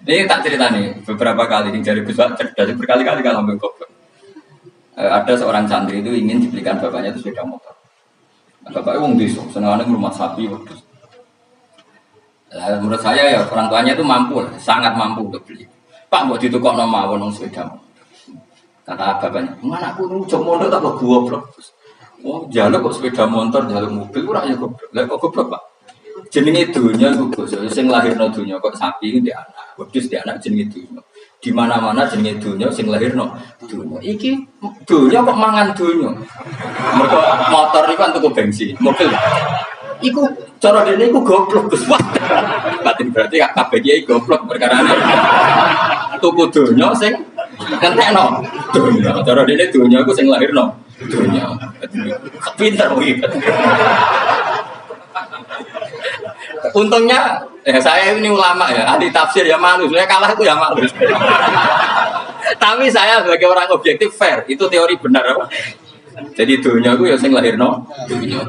Ini tak cerita nih beberapa kali ini dari Gus Wak cerdas berkali-kali kalau ambil goblok. Ada seorang santri itu ingin dibelikan bapaknya itu sepeda motor. Nah, bapaknya wong desa, senangannya rumah sapi wedhus. Menurut saya ya orang tuanya itu mampu, sangat mampu untuk beli. Pak buat ditukokno mawon wong sepeda motor. Kata bapaknya, anakku itu cok mondok tak kok goblok. Oh, jaluk kok sepeda motor, jaluk mobil ora ya goblok. Lah kok goblok, Pak? Jenenge dunya iku Gus, sing lahirno dunya kok sapi iki anak, wedhus di anak jenenge dunya. Di mana-mana jenenge dunya sing lahirno dunya. Iki dunya kok mangan dunya. Mergo motor iku kan tuku bensin, mobil. Iku cara dene iku goblok Gus. Batin berarti kabeh kiai goblok perkara tuku dunya sing kentekno dunya. Cara dene dunya iku sing lahirno dunya. Pinter iki. Untungnya saya ini ulama ya, ahli tafsir ya malu, saya kalah itu ya malu. Tapi saya sebagai orang objektif fair, itu teori benar apa? Jadi dunia itu ya sing lahirno,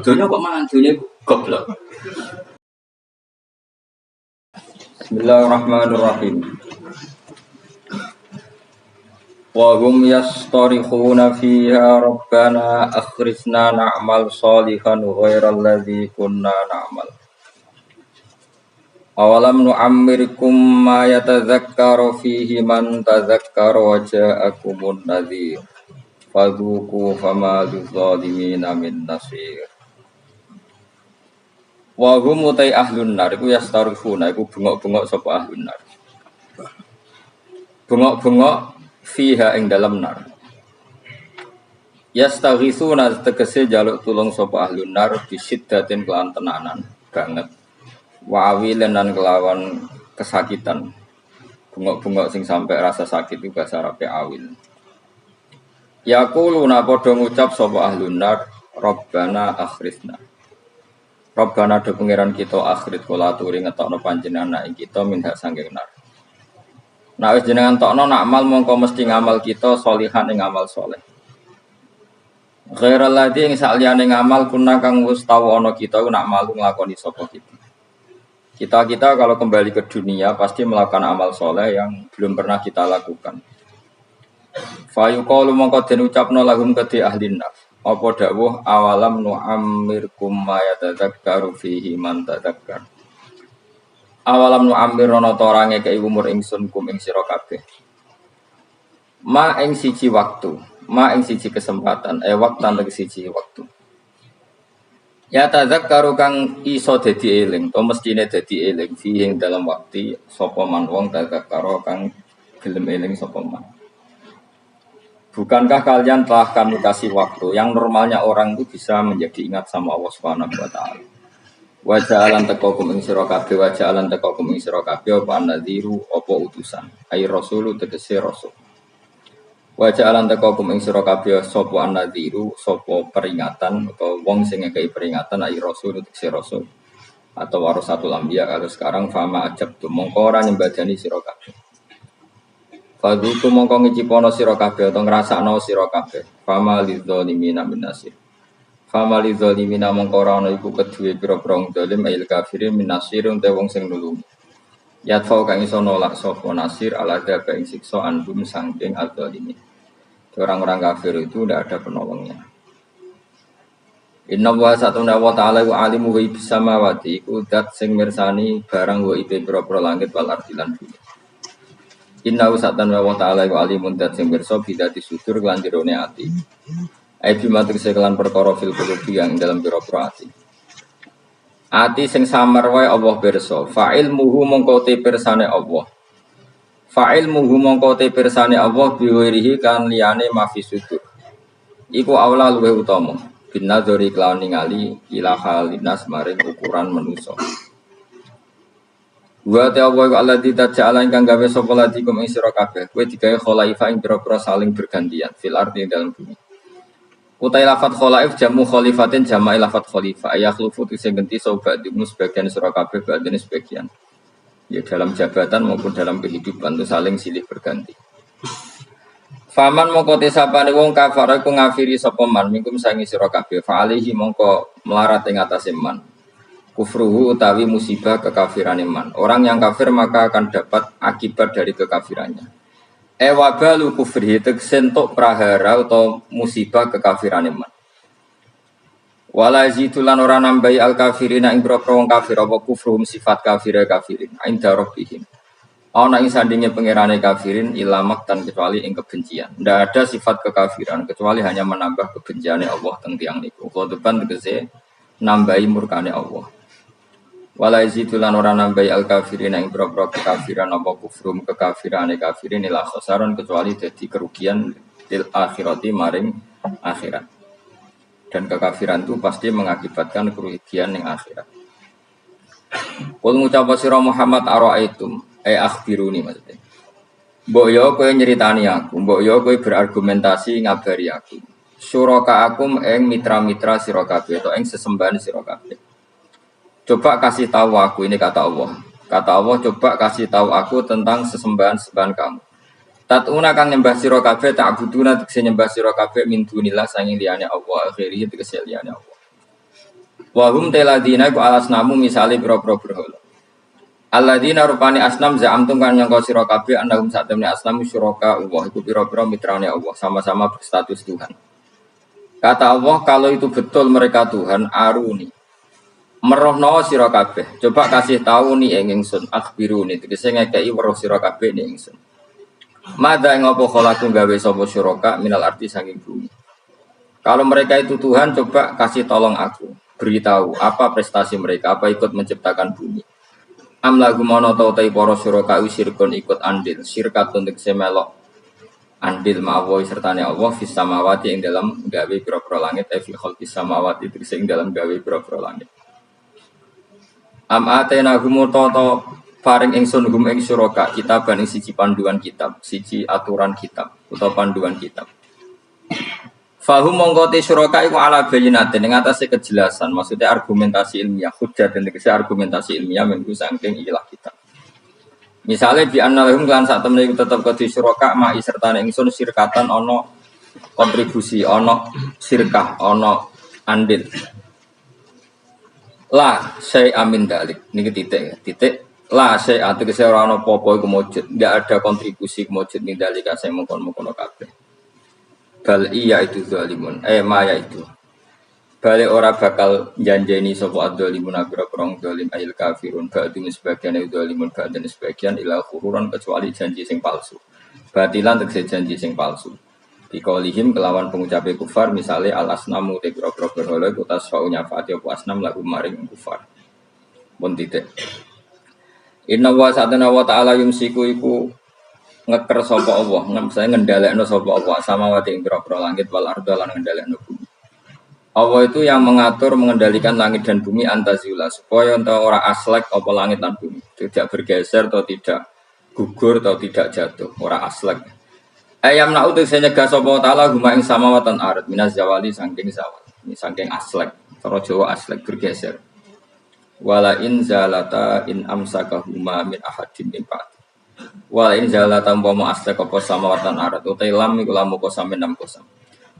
dunia kok mangan dunia goblok. Bismillahirrahmanirrahim. Wa hum yastarikhuna fiha rabbana akhrijna na'mal shalihan ghairal ladzi kunna na'mal. Awalam nu'ammirkum ma yatadzakkaru fihi man tadzakkara wa ja'akumun nadhir fadzuqu fama lidzzalimina min nasir. Wa hum utai ahlun nar iku yastarifuna iku bengok-bengok sapa ahlun nar. Bengok-bengok fiha ing dalam nar. Yastaghisuna tegese jaluk tulung sapa ahlun nar bisiddatin kelan tenanan banget. Wa awilan dan kelawan kesakitan. Bengok-bengok sing sampai rasa sakit itu bahasa Arab awil. Yaquluna padha ngucap sapa ahlun nar Rabbana akhrijna. Rabbana do pangeran kita akhrit kula aturi ngetokno panjenengan ing kita minha sanging nar. Nek wis jenengan tokno nak amal mongko mesti ngamal kita sholihan ing amal saleh. Ghairal ladzi ing saliyane ngamal kuna kang wis tau ana kita nak malu nglakoni sapa kita. Kita kalau kembali ke dunia pasti melakukan amal soleh yang belum pernah kita lakukan. Fayuqalu mongko den ucapno lahum kedhi ahli nar. Apa dawuh awalam nu'ammirkum ma yatadzakkaru fihi man tadzakkar. Awalam nu'ammirana ta ora ngekeki umur ingsun kum ing sira kabeh. Ma ing siji waktu, ma ing siji kesempatan, waktan lagi siji waktu. Ya tadzakkaru kang iso dadi eling, to mestine dadi eling fiing dalam waktu sapa man wong tadzakkaru kang gelem eling sapa man. Bukankah kalian telah kami kasih waktu yang normalnya orang itu bisa menjadi ingat sama Allah Subhanahu wa taala. Wa ja'alan taqakum ing sira kabeh wa ja'alan taqakum ing sira kabeh apa nadhiru apa utusan. Ai rasulu tegese rasul. Wa ja'alan taqakum ing sira kabeh sapa annadhiru sapa peringatan atau wong sing ngekeki peringatan ai rasul tegese rasul atau warasatul anbiya kalau sekarang fama ajab tu mongko ora nyembadani sira kabeh. Fadhu tu mongko ngicipono sira kabeh atau ngrasakno sira kabeh fama lidzalimina min nasir. Fama lidzalimina mongko ora ana iku kedue pira-pira wong zalim ail kafirin min nasir te wong sing nulungi. Yatfa kang iso nolak sapa nasir ala daga ing siksa andum saking adzalimin. Orang-orang kafir itu tidak ada penolongnya. Inna wa satuna wa ta'ala wa alimu wa ibis samawati iku dat sing mirsani barang wa ibe pira-pira langit wal ardi lan bumi. Inna wa satuna wa ta'ala wa alimun dat sing mirsa bidati sudur lan jerone ati. Ai bimatur sekelan perkara fil qulubi yang dalam pira-pira ati. Ati sing samar wae Allah pirsa, fa'il muhu mongko te pirsane Allah. Fa'il muhu mongko te pirsane Allah biwirihi kan liyane mafi sudur. Iku aula luwih utama. Binadzori kelawan ningali ila halinas maring ukuran manusa. Wa ta wa alladzi taja'ala ingkang gawe sapa ladikum ing sira kabeh. Kowe digawe khalaifa ing pira-pira saling bergantian fil ardi dalam bumi. Utai lafat khalaif jamu khalifatin jama'i lafat khalifah. Ayakhlufu sing ganti sobat di sebagian sira kabeh badene sebagian. Ya dalam jabatan maupun dalam kehidupan itu saling silih berganti. Faman mongko tesapane wong kafir iku ngafiri sapa man mingkum sangi sira kabeh fa alihi mongko melarat ing atase man. Kufruhu utawi musibah kekafiran iman. Orang yang kafir maka akan dapat akibat dari kekafirannya. Wabalu kufrihi tegsentuk prahara atau musibah kekafiran iman. Wala zitulan ora nambahi al kafirina ing boro wong kafir apa kufruhum sifat kafirin inda rabbihim. Ana ing sandinge pangerane kafirin ilamak tan kecuali ing kebencian. Ndak ada sifat kekafiran kecuali hanya menambah kebenciane Allah teng tiyang niku. Khotoban tegese nambahi murkane Allah. Wala zitulan ora nambahi al kafirina ing boro kekafiran apa kufrum kekafirane kafirin ila khasaron kecuali dadi kerugian lil akhirati maring akhirat. Dan kekafiran itu pasti mengakibatkan kerugian yang akhirat. Kul ngucap sira Muhammad ara'aitum akhbiruni maksudnya. Mbok yo kowe nyeritani aku, mbok yo kowe berargumentasi ngabari aku. Suraka akum ing mitra-mitra sira kabeh utawa ing sesembahan sira kabeh. Coba kasih tahu aku, ini kata Allah. Kata Allah, coba kasih tahu aku tentang sesembahan-sembahan kamu. Tatuna kang nyembah sira kabeh ta'buduna tegese nyembah sira kabeh min dunillah sanging liyane Allah akhiri tegese liyane Allah. Wa hum taladina ku alasnamu misale pira-pira berhala. Alladzina rupani asnam za'amtum kan nyangka sira kabeh annahum satamni asnamu syuraka Allah iku pira-pira mitrane Allah sama-sama berstatus Tuhan. Kata Allah kalau itu betul mereka Tuhan aruni. Merohno sira kabeh. Coba kasih tahu nih ingsun akhbiruni tegese ngekeki weruh sira kabeh ning ingsun. Mada yang apa kholaku gawe sapa syuraka minal arti saking bumi. Kalau mereka itu Tuhan, coba kasih tolong aku, beritahu apa prestasi mereka, apa ikut menciptakan bumi. Am lagu mono tau tai para syuraka usirkon ikut andil, syirkatun tegese melok andil ma'awoy sertane Allah fis samawati ing dalam gawe pira-pira langit fi khalqis samawati tegese ing dalam gawe pira-pira langit. Am atena gumutoto paring ingsun hum ing syuraka kitaban ing siji panduan kitab, siji aturan kitab utawa panduan kitab. Fahum mongko te syuraka iku ala bayyinatin ing atase kejelasan, maksudnya argumentasi ilmiah, hujjah dan tegese argumentasi ilmiah mengku saking ilah kitab. Misale bi annalahum lan sak temene iku tetep kedhi syuraka ma'i sertane ingsun sirkatan ana kontribusi, ana sirkah, ana andil. La syai amin dalik. Niki titik ya, titik la syai tegese ora ana apa-apa iku mujud, enggak ada kontribusi mujud ning dalika sing mungkon-mungkon kabeh. Bal iya itu zalimun, maya itu. Balik ora bakal janjeni sapa adzalimun agra-grong zalim ayil kafirun ba'dun sebagian adzalimun ba'dan sebagian ila khururan kecuali janji sing palsu. Batilan tegese janji sing palsu. Biqaulihim kelawan pengucape kufar misale al asnamu te grog-grog berhala iku tasfa'unya fa'ati apa asnam lagu maring kufar. Pun titik. Inna wa sa'atana wa ta'ala yumsiku iku ngeker sapa Allah, saya ngendhalekno sapa Allah samawati ing grog-grog langit wal arda lan ngendhalekno bumi. Allah itu yang mengatur mengendalikan langit dan bumi antazula supaya ora aslek apa langit dan bumi, tidak bergeser atau tidak gugur atau tidak jatuh, ora aslek. Ayam na'u tegese nyegah sapa taala guma ing samawatan ard minas zawali saking zawal. Ini saking aslek, cara Jawa aslek bergeser. Wala in zalata in amsakahuma min ahadin min ba'd. Wala in zalata umpama aslek apa samawatan ard utai lam iku lamu kosam enam kosam.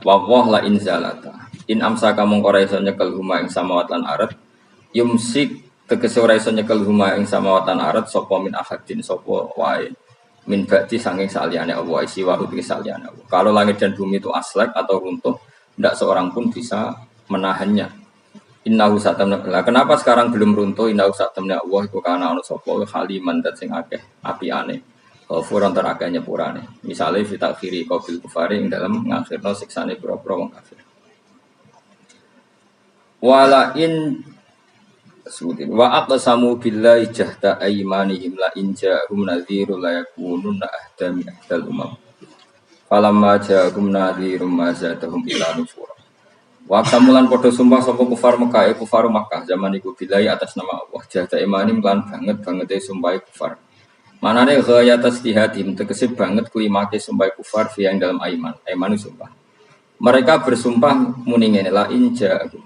Wa la in zalata in amsaka mongko ora iso nyekel huma ing samawatan ard yumsik tegese ora iso nyekel huma ing samawatan ard sapa min ahadin sapa wae. Min ba'di sanging saliyane Allah isi wa uti saliyane Allah. Kalau langit dan bumi itu aslek atau runtuh, tidak seorang pun bisa menahannya. Innahu satamna. Kenapa sekarang belum runtuh? Innahu satamna Allah iku kana ana sapa haliman dat sing akeh apiane. Furon terakeh nyepurane. Misale fi takhiri qabil kufari ing dalam ngakhirno siksane pira-pira wong kafir. Wala in Sudin wa aqsamu billahi jahda aymanihim la in ja'hum nadhirun la yakununa ahda min ahdal umam falamma ja'hum nadhirun ma zadahum illa nufura wa aqsamulan padha sumpah sapa kufar Mekah kufar Makkah zaman iku billahi atas nama Allah jahda aymanim lan banget sumpah kufar manane ghaya tasdihadim tegese banget kuwi make sumpah kufar fi yang dalam aiman sumpah mereka bersumpah muni ngene la in ja'hum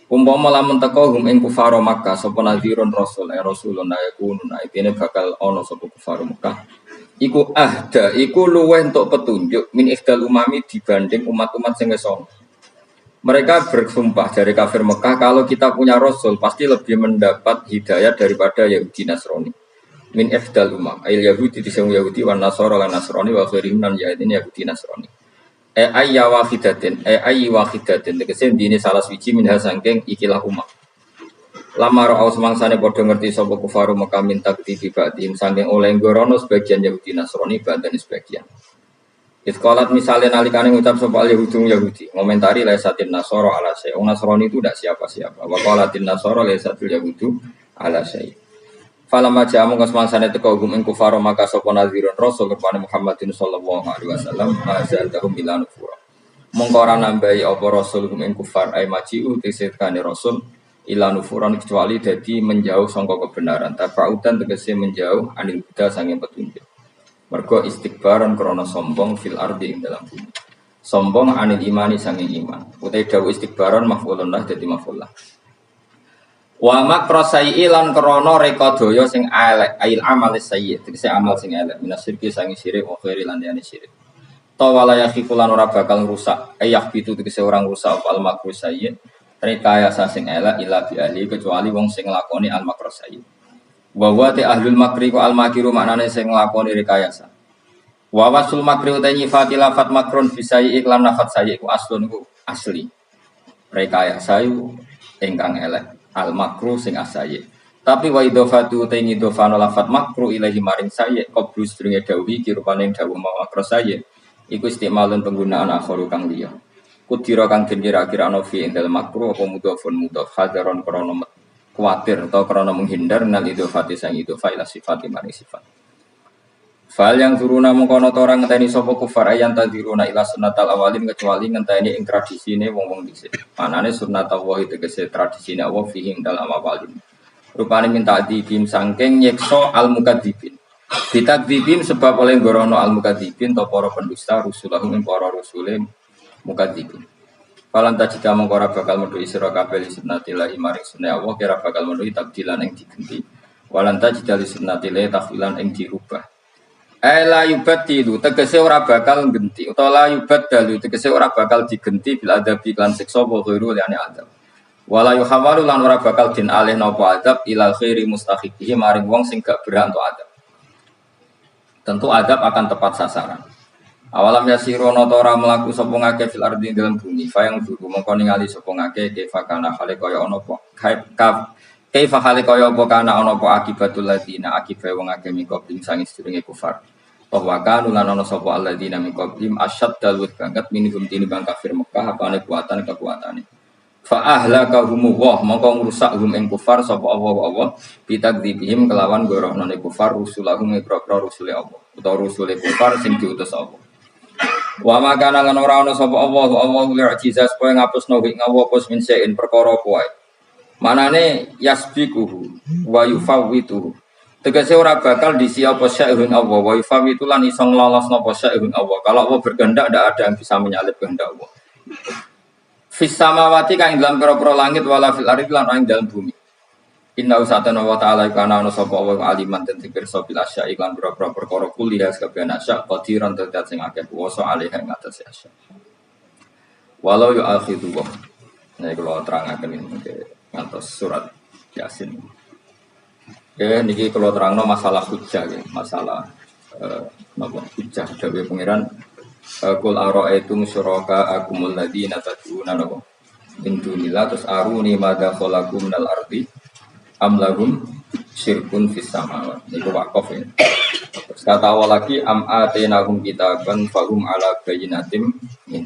umpama lamun teko hum ing kufar Makkah sapa nadhirun rasulun ayakunun aitine bakal ana sapa kufar Makkah iku ahda iku luweh entuk petunjuk min ikdal umami dibanding umat-umat sing wis ana Mereka bersumpah dari kafir Mekah kalau kita punya Rasul pasti lebih mendapat hidayah daripada Yahudi Nasrani. Min ifdal umam, ayil Yahudi diseng Yahudi wan Nasara lan Nasrani wa khairim nan Yahudi Nasrani. Ayya wahidatin, ayyi wahidatin tegese dine salah suci minha sangking ikilah umat. Lama ro'au semangsane padha ngerti sapa kufaru Mekah minta ketibi ba'dihim sangking oleh ngorono sebagian Yahudi Nasrani badan sebagian. Itqalat misalnya nalikane ngucap sapa Yahudi ngomentari laisatin Nasara ala syai. Nasrani itu tidak siapa-siapa. Wa qalatin Nasara laisatul Yahudu ala syai. Falamma ja'amu kasmansane teko gum ing kufar maka sapa nazirun rasul kepada Muhammadin sallallahu alaihi wasallam azalahum ila nufura. Mongko ora nambahi apa rasul gum ing kufar ay maji'u tisetkane rasul ila nufuran kecuali dadi menjauh sangka kebenaran. Tafautan tegese menjauh anil huda sanging petunjuk. Mergo istikbaran krana sombong fil ardi ing dalam bumi. Sombong anil imani sanging iman. Utai dawu istikbaran maf'ulun lah dadi maf'ul lah. Wa makrosai ilan krono rekodoyo sing elek ail amal sayyi tegese amal sing elek minasirki sangi syirik wa khairi lan liyane syirik ta wala yakhikulan ora bakal rusak ayah bitu tegese orang rusak al makru sayyi rekayasa sing elek ila bi ahli kecuali wong sing nglakoni al makru sayyi wa wa ta ahlul makri ko al makiru maknane sing nglakoni rekayasa wa wasul makri uta nyifati lafat makrun fi sayyi iklan lafat sayyi ku aslun ku asli rekayasa yu ingkang elek al makru sing asaye. Tapi wa idhofatu taini idhofano lafat makru ilahi maring saye qablu sedurunge dawuhi kirupane dawuh makru saye iku istimalun penggunaan akhiru kang liya. Kudira kang den kira-kira ana fi indal makru apa mudhofun mudhof hadaron krana kuwatir atau krana menghindar nal idhofati sang idhofa ila sifati maring sifat. Fal yang turuna mengkono orang ngenteni sapa kufar ayan tadiruna ila sunnatal awalin kecuali ngenteni ing tradisine wong-wong dhisik. Manane sunnatul wahi tegese tradisine Allah fihi dalam awalin. Rupane minta dibim sangking nyekso al mukadzibin. Ditakdzibim sebab oleh gorono al mukadzibin to para pendusta rusulahum ing para rusule mukadzibin. Falan tajika mengko ora bakal metu sira kabeh sunnatillahi maring sunah Allah kira bakal metu tabdilan ing digenti. Walan tajida li sunnatillahi tahwilan ing dirubah. La yubaddilu tegese ora bakal genti utawa la yubaddalu tegese ora bakal digenti bil adabi lan siksa wa ghairu liyane adab. Wala yuhawalu lan ora bakal din alih napa adab ila khairi mustahiqihi maring wong sing gak berhak untuk adab. Tentu adab akan tepat sasaran. Awalam yasirono ora mlaku sapa ngake fil ardi dalam bumi fa yang dulu mongko ningali sapa ngake kefa kana hale kaya ana apa kaifa hale kaya apa kana ana apa akibatul ladina akibat wong akeh mikoping sangi sedurunge kufar. Bahwa kanu lan ana sapa alladzina mikopim asyad dalwut banget minhum tinimbang kafir Mekah apane kekuatane. Fa ahlakahum wa mongko ngrusak hum ing kufar sapa Allah bitakdzibihim kelawan gorohnane kufar rusulahum ikra rusule Allah utawa rusule kufar sing diutus Allah. Wa makana lan ora ana sapa Allah li'jizas poe ngapusno ing ngawapus min sein perkara kuwi. Manane yasbiquhu wa yufawwitu. Tegese ora bakal disi apa sya'un Allah wa yufawwitu lan iso nglolosno apa sya'un Allah. Kalau Allah berkehendak tidak ada yang bisa menyalip kehendak Allah. Fis samawati kang dalam pira-pira langit wala fil ardi lan ing dalam bumi. Inna usatana wa ta'ala kana ana sapa wa aliman ten pirsa bil asya iklan pira-pira perkara kuliah sakabehane asya qadiran tetet sing akeh kuwasa alih ing atase asya. Walau yu akhidu wa. Nek kula terangaken iki ngantos surat Yasin. Niki kalau terangno masalah hujjah ya, masalah napa hujjah dawuh pangeran qul ara'aytum syuraka akumul ladina tad'una napa min dunillah terus aruni madza khalaqum minal ardi am lahum syirkun fis samawati niku waqaf ya. Terus kata awal lagi am atenahum kitaban fahum ala bayyinatin min.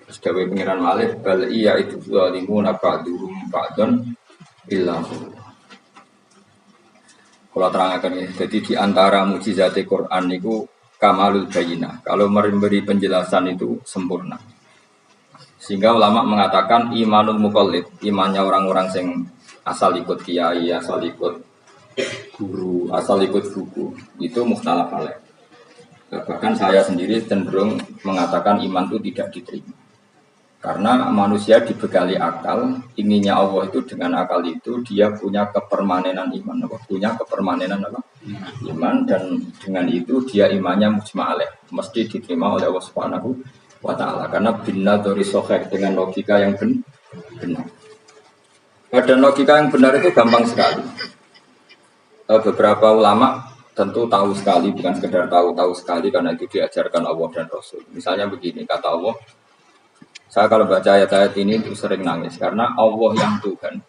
Terus dawuh pangeran Malik bal iya itu zalimuna ba'duhum ba'dan illa kalau terangkan ini, jadi di antara mukjizat Quran itu kamalul bayinah. Kalau memberi penjelasan itu sempurna. Sehingga ulama mengatakan imanul muqallid, imannya orang-orang yang asal ikut kiai, asal ikut guru, asal ikut buku, itu mukhtalaf alaih. Bahkan saya sendiri cenderung mengatakan iman itu tidak diterima. Karena manusia dibekali akal, inginnya Allah itu dengan akal itu dia punya kepermanenan iman, punya kepermanenan apa? Iman dan dengan itu dia imannya mujma' alaih, mesti diterima oleh Allah Subhanahu wa ta'ala. Karena bina dari sohek dengan logika yang benar. Dan logika yang benar itu gampang sekali. Beberapa ulama tentu tahu sekali, bukan sekedar tahu sekali karena itu diajarkan Allah dan Rasul. Misalnya begini, kata Allah, saya kalau baca ayat-ayat ini itu sering nangis karena Allah yang Tuhan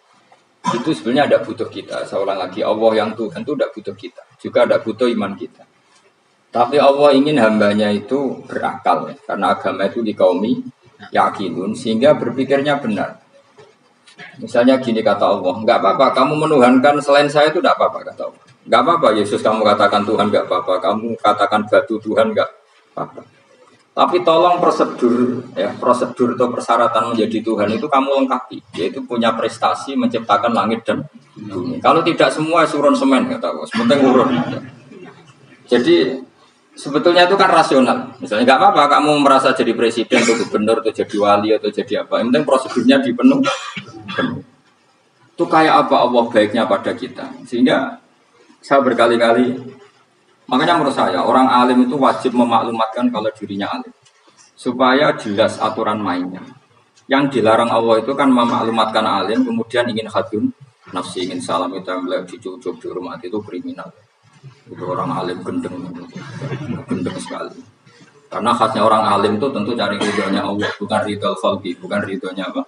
itu sebenarnya tidak butuh kita. Saya ulang lagi, Allah yang Tuhan itu tidak butuh kita, juga tidak butuh iman kita. Tapi Allah ingin hambanya itu berakal, ya. Karena agama itu dikaumi yakinun, sehingga berpikirnya benar. Misalnya gini kata Allah, nggak apa-apa, kamu menuhankan selain saya itu tidak apa-apa kata Allah. Nggak apa-apa, Yesus kamu katakan Tuhan nggak apa-apa, kamu katakan batu Tuhan nggak apa-apa. Tapi tolong prosedur atau persyaratan menjadi Tuhan itu kamu lengkapi, yaitu punya prestasi menciptakan langit dan bumi. Kalau tidak semua surun semen kata Allah, sepenting urun. Jadi sebetulnya itu kan rasional. Misalnya nggak apa-apa kamu merasa jadi presiden atau gubernur atau jadi wali atau jadi apa. Yang penting prosedurnya dipenuhi. Itu kayak apa Allah baiknya pada kita. Sehingga saya berkali-kali, makanya menurut saya orang alim itu wajib memaklumatkan kalau dirinya alim. Supaya jelas aturan mainnya. Yang dilarang Allah itu kan memaklumatkan alim, kemudian ingin hadun nafsi, ingin salam itu yang dicucuk di rumah itu kriminal. Itu orang alim gendeng sekali. Karena khasnya orang alim itu tentu cari ridhonya Allah, bukan ridho khalqi, bukan ridhonya apa?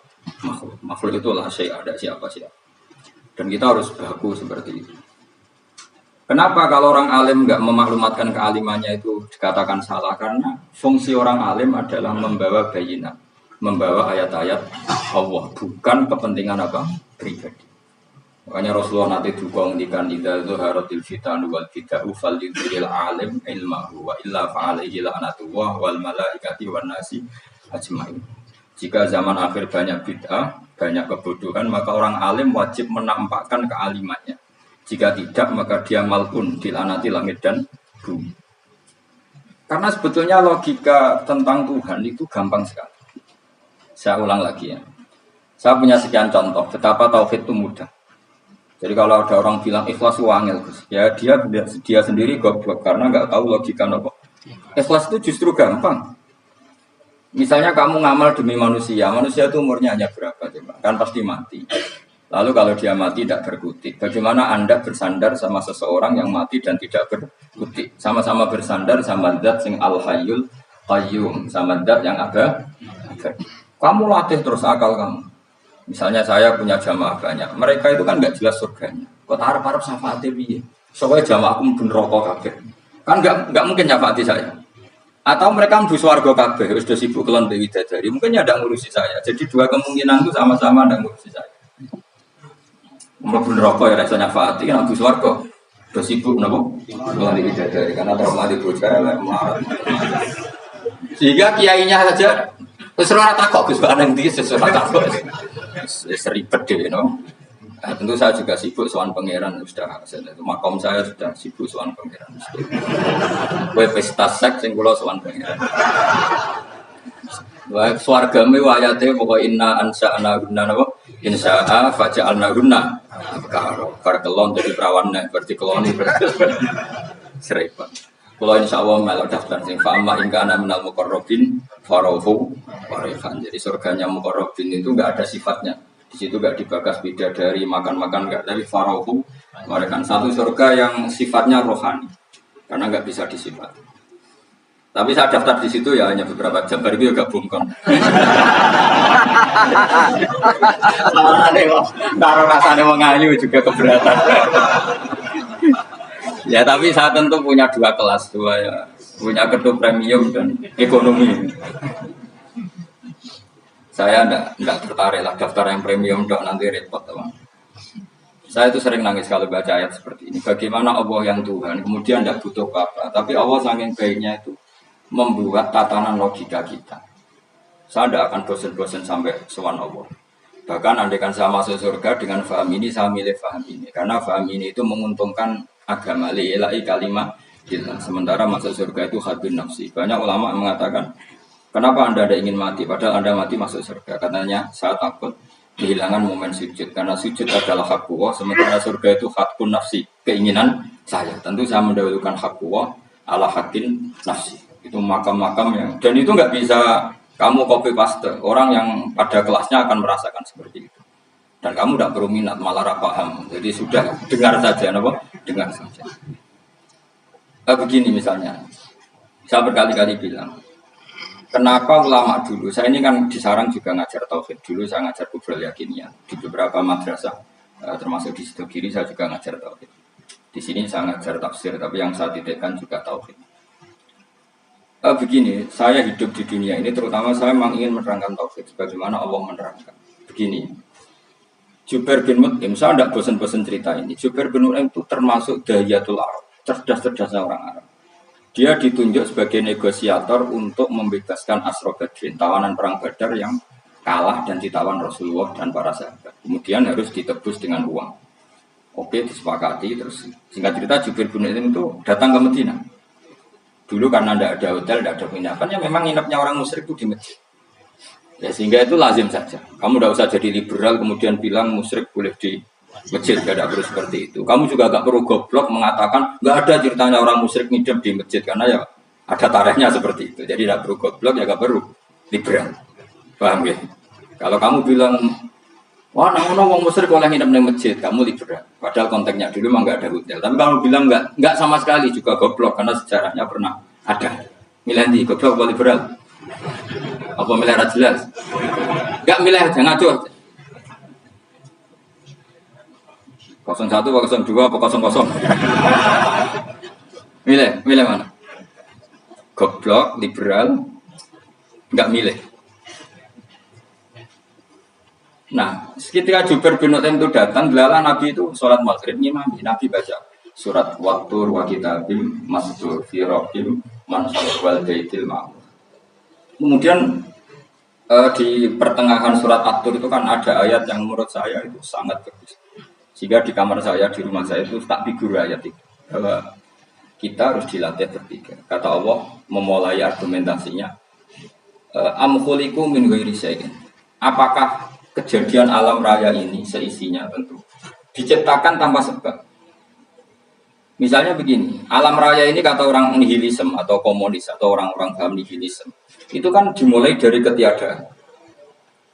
Makhluk itu lah ada siapa. Dan kita harus baku seperti itu. Kenapa kalau orang alim nggak memaklumatkan kealimannya itu dikatakan salah? Karena fungsi orang alim adalah membawa bayinah, membawa ayat-ayat Allah, bukan kepentingan apa? Pribadi. Makanya Rasulullah nanti juga ngendikan idza zuharatil fitanu wal bid'u falyudhil alim ilmahu wa illa fa'alaihi la'natullah wal malaikati wan nasi ajmain. Jika zaman akhir banyak bid'ah, banyak kebodohan, maka orang alim wajib menampakkan kealimannya. Jika tidak, maka dia mal'un, dilaknati langit dan bumi. Karena sebetulnya logika tentang Tuhan itu gampang sekali. Saya ulang lagi ya. Saya punya sekian contoh betapa tauhid itu mudah. Jadi kalau ada orang bilang ikhlas itu angel, ya dia sendiri goblok karena nggak tahu logika apa. Ikhlas itu justru gampang. Misalnya kamu ngamal demi manusia itu umurnya hanya berapa coba? Kan pasti mati. Lalu kalau dia mati tidak berkutik, bagaimana Anda bersandar sama seseorang yang mati dan tidak berkutik? Sama-sama bersandar sama zat sing al-hayyul qayyum, sama zat yang ada. Kamu latih terus akal kamu. Misalnya saya punya jamaah banyak, mereka itu kan nggak jelas surganya. Kok harap-harap syafaatnya piye? Soalnya jamaahku mben rokok kabeh. Kan nggak mungkin syafaati saya. Atau mereka mlebu swarga kabeh, wis do sibuk kelon dewi dadari. Mungkin ya ndak ngurusi saya. Jadi dua kemungkinan itu sama-sama ndak ngurusi saya. Mlebu neraka ya rasanya syafaati kan mlebu swarga. Do sibuk napa? Kelon dewi dadari karena trauma di bocah melarat. Sehingga kiainya saja wis ora takok Gus Banan iki sesuatu takok. Seribet deh, no. Nah, tentu saya juga sibuk soal pangeran sudah. Makom saya sudah sibuk soal pangeran. Kue pesta seks yang kulo soal pangeran. Wah, swarga mi wayate pokok inna ansa'na guna napa? Insya'a faja'alna guna. Karkelon jadi perawannya berarti keloni seribet. Kalau insya Allah melok daftar sing fa'ama ingka ana minal muqarrabin farahu warihan. Jadi surganya muqarrabin itu enggak ada sifatnya. Di situ enggak dibagas bidadari makan-makan enggak, dari farahu warihan. Satu surga yang sifatnya rohani. Karena enggak bisa disifat. Tapi saya daftar di situ ya hanya beberapa jam, baru itu agak bungkam. Taruh rasanya mengayu juga keberatan. Ya tapi saya tentu punya dua kelas, punya kedua premium dan ekonomi. Saya enggak tertarik lah daftar yang premium dok nanti repot teman. Saya itu sering nangis kalau baca ayat seperti ini. Bagaimana Allah yang Tuhan kemudian enggak butuh apa, tapi Allah saking baiknya itu membuat tatanan logika kita. Saya tidak akan bosan-bosan sampai sowan Allah. Bahkan andaikan saya masuk surga dengan faham ini, saya milih faham ini karena faham ini itu menguntungkan agama li'ilai kalimah kita. Sementara masuk surga itu hadun nafsi. Banyak ulama mengatakan, kenapa Anda ada ingin mati? Padahal Anda mati masuk surga. Katanya, saya takut kehilangan momen sujud. Karena sujud adalah hak Allah. Sementara surga itu hakun nafsi. Keinginan saya. Tentu saya mendahulukan hak Allah ala hakin nafsi. Itu makam-makam yang. Dan itu nggak bisa Kamu copy paste, orang yang pada kelasnya akan merasakan seperti itu. Dan kamu tidak perlu minat, malah paham. Jadi sudah dengar saja, apa? Dengar saja. Begini misalnya, saya berkali-kali bilang, kenapa ulama dulu, saya ini kan di Sarang juga ngajar tauhid, dulu saya ngajar kubrul yakinnya, di beberapa madrasah, termasuk di Sidogiri saya juga ngajar tauhid. Di sini saya ngajar tafsir, tapi yang saya titikkan juga tauhid. Begini, saya hidup di dunia ini, terutama saya memang ingin menerangkan tauhid, sebagaimana Allah menerangkan. Begini, Jubair bin Mut'im, saya tidak bosan-bosan cerita ini. Jubair bin Mut'im itu termasuk dahiyatul Arab, cerdas-cerdasnya orang Arab. Dia ditunjuk sebagai negosiator untuk membebaskan Asra Badrin, tawanan perang Badar yang kalah dan ditawan Rasulullah dan para sahabat. Kemudian harus ditebus dengan uang. Oke, disepakati. Terus singkat cerita Jubair bin Mut'im itu datang ke Medina. Dulu karena tidak ada hotel, tidak ada penginapan, ya memang nginapnya orang musyrik itu di masjid. Ya sehingga itu lazim saja. Kamu tidak usah jadi liberal kemudian bilang musyrik boleh di masjid, tidak perlu seperti itu. Kamu juga gak perlu goblok mengatakan nggak ada ceritanya orang musyrik ngidam di masjid karena ya ada tarehnya seperti itu. Jadi tidak perlu goblok ya gak perlu liberal. Paham ya? Kalau kamu bilang wah nama orang musyrik boleh ngidam di masjid, kamu liberal. Padahal konteksnya dulu memang nggak ada hotel. Tapi kamu bilang nggak sama sekali juga goblok karena sejarahnya pernah ada. Milih goblok atau liberal? Apa milih jelas? Nggak milih aja ngaco aja. 01 apa 02 apa 00? Milih mana? Goblok, liberal, nggak milih. Nah, ketika Jubair bin Mut'im itu datang, delala Nabi itu sholat maghrib ngimami. Nabi baca surat Wattur wa kitabim masdur fi rabbim mansur wal baitil ma'mur. Kemudian di pertengahan surat At-Tur itu kan ada ayat yang menurut saya itu sangat bagus. Sehingga di kamar saya, di rumah saya itu tak figur ayat itu. Bahwa kita harus dilatih berpikir. Kata Allah memulai argumentasinya. Am khuliqu min ghairi syai'in. Apakah kejadian alam raya ini seisinya tentu diciptakan tanpa sebab? Misalnya begini, alam raya ini kata orang nihilisme atau komunis atau orang-orang paham nihilisme. Itu kan dimulai dari ketiadaan.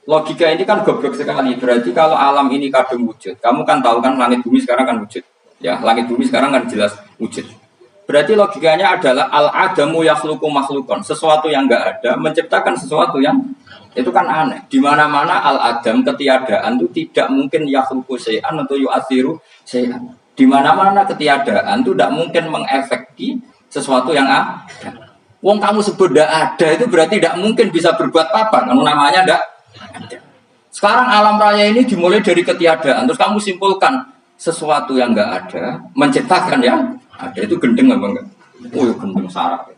Logika ini kan goblok sekali. Berarti kalau alam ini kadung wujud, kamu kan tahu kan langit bumi sekarang kan wujud. Ya, langit bumi sekarang kan jelas wujud. Berarti logikanya adalah al-adamu yakhluqu makhlukon. Sesuatu yang enggak ada menciptakan sesuatu yang itu kan aneh. Di mana-mana al-adam ketiadaan itu tidak mungkin yakhluqu syai'an atau yu'athiru syai'an. Di mana-mana ketiadaan itu tidak mungkin mengefeki sesuatu yang ada. Wong kamu sebut tidak ada itu berarti tidak mungkin bisa berbuat apa. Karena namanya tidak ada. Sekarang alam raya ini dimulai dari ketiadaan. Terus kamu simpulkan sesuatu yang enggak ada menciptakan yang ada. Itu gendeng apa enggak? Oh ya gendeng sarap.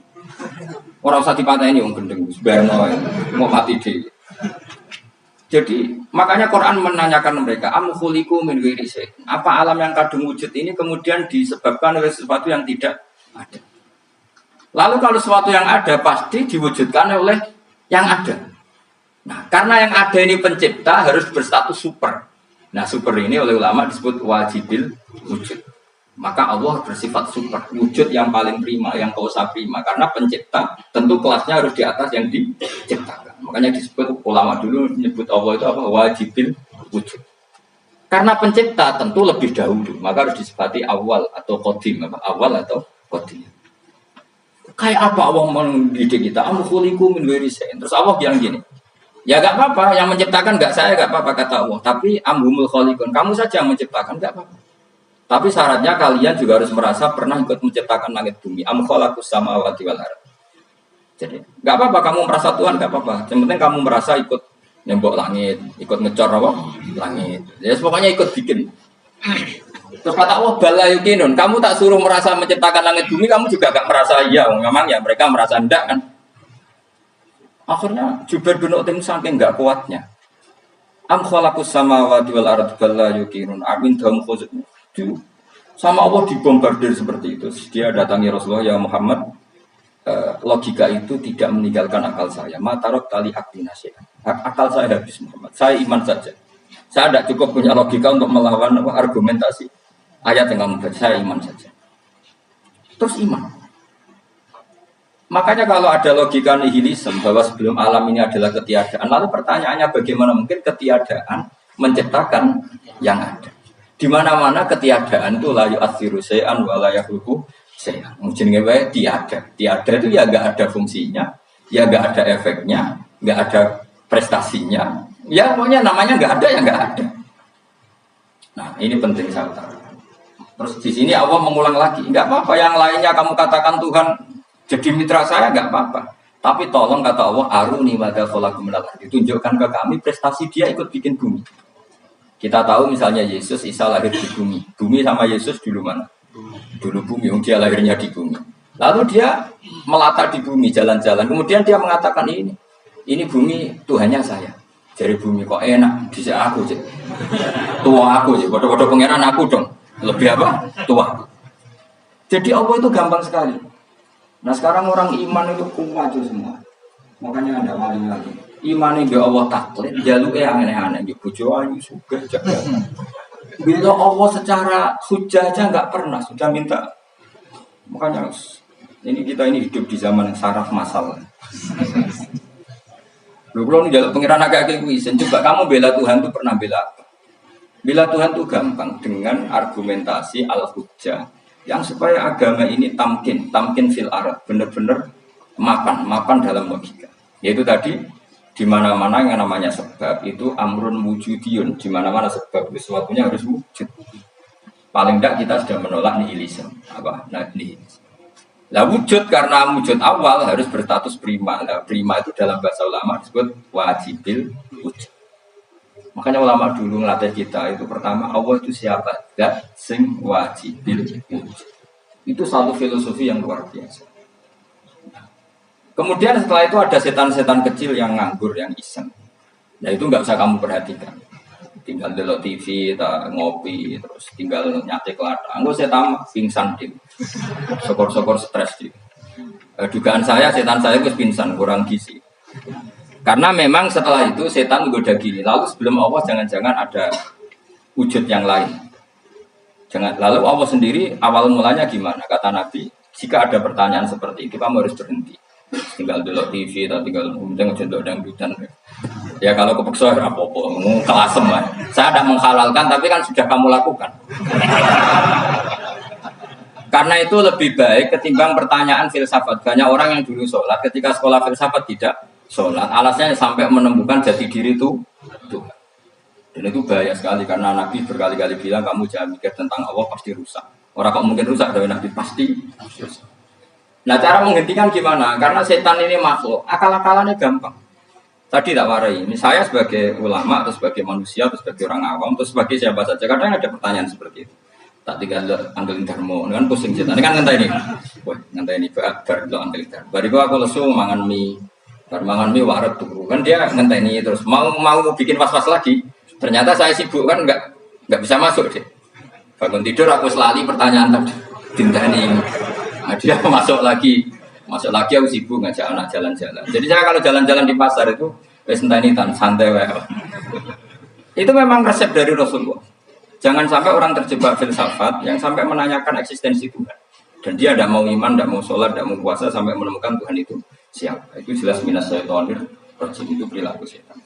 Orang usah dipatahin yang gendeng. Sebenarnya mau mati deh. Jadi makanya Quran menanyakan mereka, am khuliqu min ghairi syai'. Apa alam yang kadung wujud ini kemudian disebabkan oleh sesuatu yang tidak ada. Lalu kalau sesuatu yang ada pasti diwujudkan oleh yang ada. Nah, karena yang ada ini pencipta harus berstatus super. Nah, super ini oleh ulama disebut wajibil wujud. Maka Allah bersifat super, wujud yang paling prima, yang kausa prima. Karena pencipta tentu kelasnya harus di atas yang diciptakan. Makanya disebut ulama dulu menyebut Allah itu apa? Wajibil wujud. Karena pencipta tentu lebih dahulu, maka harus disifati awal atau qadim, awal atau qadim. Kayak apa Allah mendidik kita? Am khuliqu min ghairi syai'in. Terus Allah bilang gini. Ya enggak apa-apa, yang menciptakan enggak saya, enggak apa-apa kata Allah. Tapi amhumul khaliqun, kamu saja yang menciptakan, enggak apa-apa. Tapi syaratnya kalian juga harus merasa pernah ikut menciptakan langit bumi. Am khalaqus samawati wal ardh. Jadi, enggak apa-apa kamu merasa Tuhan, enggak apa-apa. Yang penting kamu merasa ikut nembok langit, ikut ngecor apa? Langit. Ya pokoknya ikut bikin. Terus kata Allah bala yukinun, kamu tak suruh merasa menciptakan langit bumi, kamu juga enggak merasa iya, memang ya mereka merasa enggak kan. Akhirnya Jubair bin Mut'im saking enggak kuatnya. Am khalaqus samawati wal ardh bala yukinun. Amin dam khuzuk. Sama Allah dibombardir seperti itu. Dia datangi Rasulullah, ya Muhammad, logika itu tidak meninggalkan akal saya. Matarok tali aktinasi. Akal saya habis Muhammad. Saya iman saja. Saya tidak cukup punya logika untuk melawan argumentasi ayat yang kamu baca. Saya iman saja. Terus iman. Makanya kalau ada logika nihilisme bahwa sebelum alam ini adalah ketiadaan, lalu pertanyaannya bagaimana mungkin ketiadaan menciptakan yang ada? Di mana-mana ketiadaan itu la yu'atsiru syai'an wa la yakhluqu syai'an. Jenenge wae tiada. Tiada itu ya enggak ada fungsinya, ya enggak ada efeknya, enggak ada prestasinya. Ya pokoknya namanya enggak ada ya enggak ada. Nah, ini penting saya utarakan. Terus di sini Allah mengulang lagi, enggak apa-apa yang lainnya kamu katakan Tuhan jadi mitra saya enggak apa-apa. Tapi tolong kata Allah, aruni madza khalaqu minal ardi. Tunjukkan ke kami prestasi dia ikut bikin bumi. Kita tahu misalnya Yesus, Isa lahir di bumi. Bumi sama Yesus dulu mana? Dulu bumi, dia lahirnya di bumi. Lalu dia melata di bumi, jalan-jalan. Kemudian dia mengatakan ini bumi Tuhannya saya. Jadi bumi kok enak, bisa aku sih. Tua aku sih, bodoh-bodoh pengeran aku dong. Lebih apa? Tua. Jadi Allah itu gampang sekali. Nah sekarang orang iman itu kuat itu semua. Makanya ada wali-wali. Iman itu Allah taklid, jaluknya aneh-aneh. Bojo ayu suka jaga. Bila Allah secara hujah aja nggak pernah sudah minta. Makanya kita ini hidup di zaman saraf masalah. Lu kalau jaluk pengiran agak kuisen, coba kamu bela Tuhan tuh pernah bela apa? Bela Tuhan tuh gampang dengan argumentasi al-hujjah yang supaya agama ini tamkin fil arad, benar-benar mapan dalam logika. Yaitu tadi di mana-mana yang namanya sebab itu amrun wujudiyun, di mana-mana sebab sesuatunya harus wujud. Paling tidak kita sudah menolak nihilisme. Apa? Nah, nihilisme. Lah wujud karena wujud awal harus berstatus prima. Nah, prima itu dalam bahasa ulama disebut wajibil wujud. Makanya ulama dulu ngelatih kita itu pertama Allah itu siapa? Zat sing wajibil wujud. Itu satu filosofi yang luar biasa. Kemudian setelah itu ada setan-setan kecil yang nganggur, yang iseng. Nah itu nggak usah kamu perhatikan. Tinggal delok TV, ngopi, terus tinggal nyate kelada. Anggo setan pingsan deh. Sokor-sokor stres deh. Dugaan saya setan saya itu pingsan, kurang gizi. Karena memang setelah itu setan menggoda gini. Lalu sebelum Allah jangan-jangan ada wujud yang lain. Lalu Allah sendiri awal mulanya gimana? Kata Nabi, jika ada pertanyaan seperti itu kamu harus berhenti. Tinggal dulu TV atau tinggal kemudian ngejendok dangdutan. Ya kalau kepeksa apa-apa, kelasem lah. Saya tidak menghalalkan, tapi kan sudah kamu lakukan. Karena itu lebih baik ketimbang pertanyaan filsafat. Banyak orang yang dulu sholat, ketika sekolah filsafat tidak sholat. Alasannya sampai menemukan jati diri itu Tuhan. Dan itu bahaya sekali karena Nabi berkali-kali bilang kamu jangan mikir tentang Allah pasti rusak. Orang kok mungkin rusak dari Nabi pasti rusak. Nah cara menghentikan gimana? Karena setan ini makhluk, akal-akalannya gampang. Tadi tak warai, ini saya sebagai ulama, atau sebagai manusia, atau sebagai orang awam, atau sebagai siapa saja. Kadang ada pertanyaan seperti itu. Tak tinggal anggelin dharma, kan pusing setan. Ini kan ngantai ini. Wah, ngantai ini bar lo anggelin dharma. Bariku aku lesu mangan mie. Bar mangan mie waret tuh. Kan dia ngantai ini terus mau bikin was-was lagi. Ternyata saya sibuk kan nggak bisa masuk deh. Bangun tidur aku selali pertanyaan tadi. Dintani. Nah, dia masuk lagi aku sibuk ngajak anak jalan-jalan. Jadi saya kalau jalan-jalan di pasar itu wes entanitan santai wae. Itu memang resep dari Rasulullah. Jangan sampai orang terjebak filsafat yang sampai menanyakan eksistensi Tuhan. Dan dia tidak mau iman, tidak mau sholat, tidak mau puasa sampai menemukan Tuhan itu siapa. Itu jelas minas syaitonir rajim, itu perilaku setan.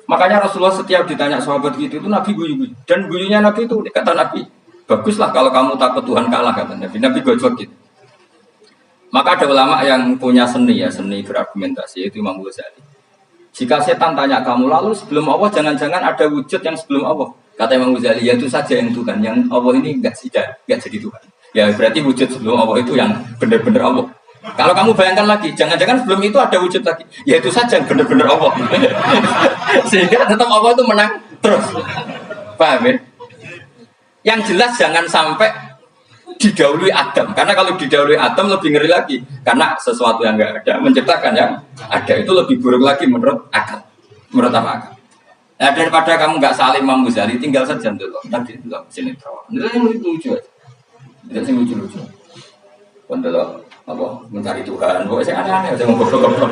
Makanya Rasulullah setiap ditanya sahabat gitu itu Nabi guyu-guyu. Dan guyunya Nabi itu kata Nabi, baguslah kalau kamu takut Tuhan kalah kata Nabi. Nabi gojok gitu. Maka ada ulama yang punya seni berargumentasi yaitu Imam Ghazali. Jika setan tanya kamu lalu sebelum Allah jangan-jangan ada wujud yang sebelum Allah. Kata Imam Ghazali ya itu saja yang Tuhan, yang Allah ini enggak jadi Tuhan. Ya berarti wujud sebelum Allah itu yang benar-benar Allah. Kalau kamu bayangkan lagi, jangan-jangan sebelum itu ada wujud lagi. Ya itu saja yang benar-benar Allah. Sehingga tetap Allah itu menang terus. Paham ya? Yang jelas jangan sampai didahului Adam. Karena kalau didahului Adam lebih ngeri lagi. Karena sesuatu yang enggak ada menciptakan yang ada itu lebih buruk lagi menurut akal. Menurut apa akal? Nah, daripada kamu enggak saling Imam Ghazali, tinggal saja dulu. Tadi dulu sinetron. Itu yang lucu aja. Itu yang lucu-lucu. Untuk apa mencari Tuhan, pokoknya saya aneh-aneh, saya ngobrol-ngobrol,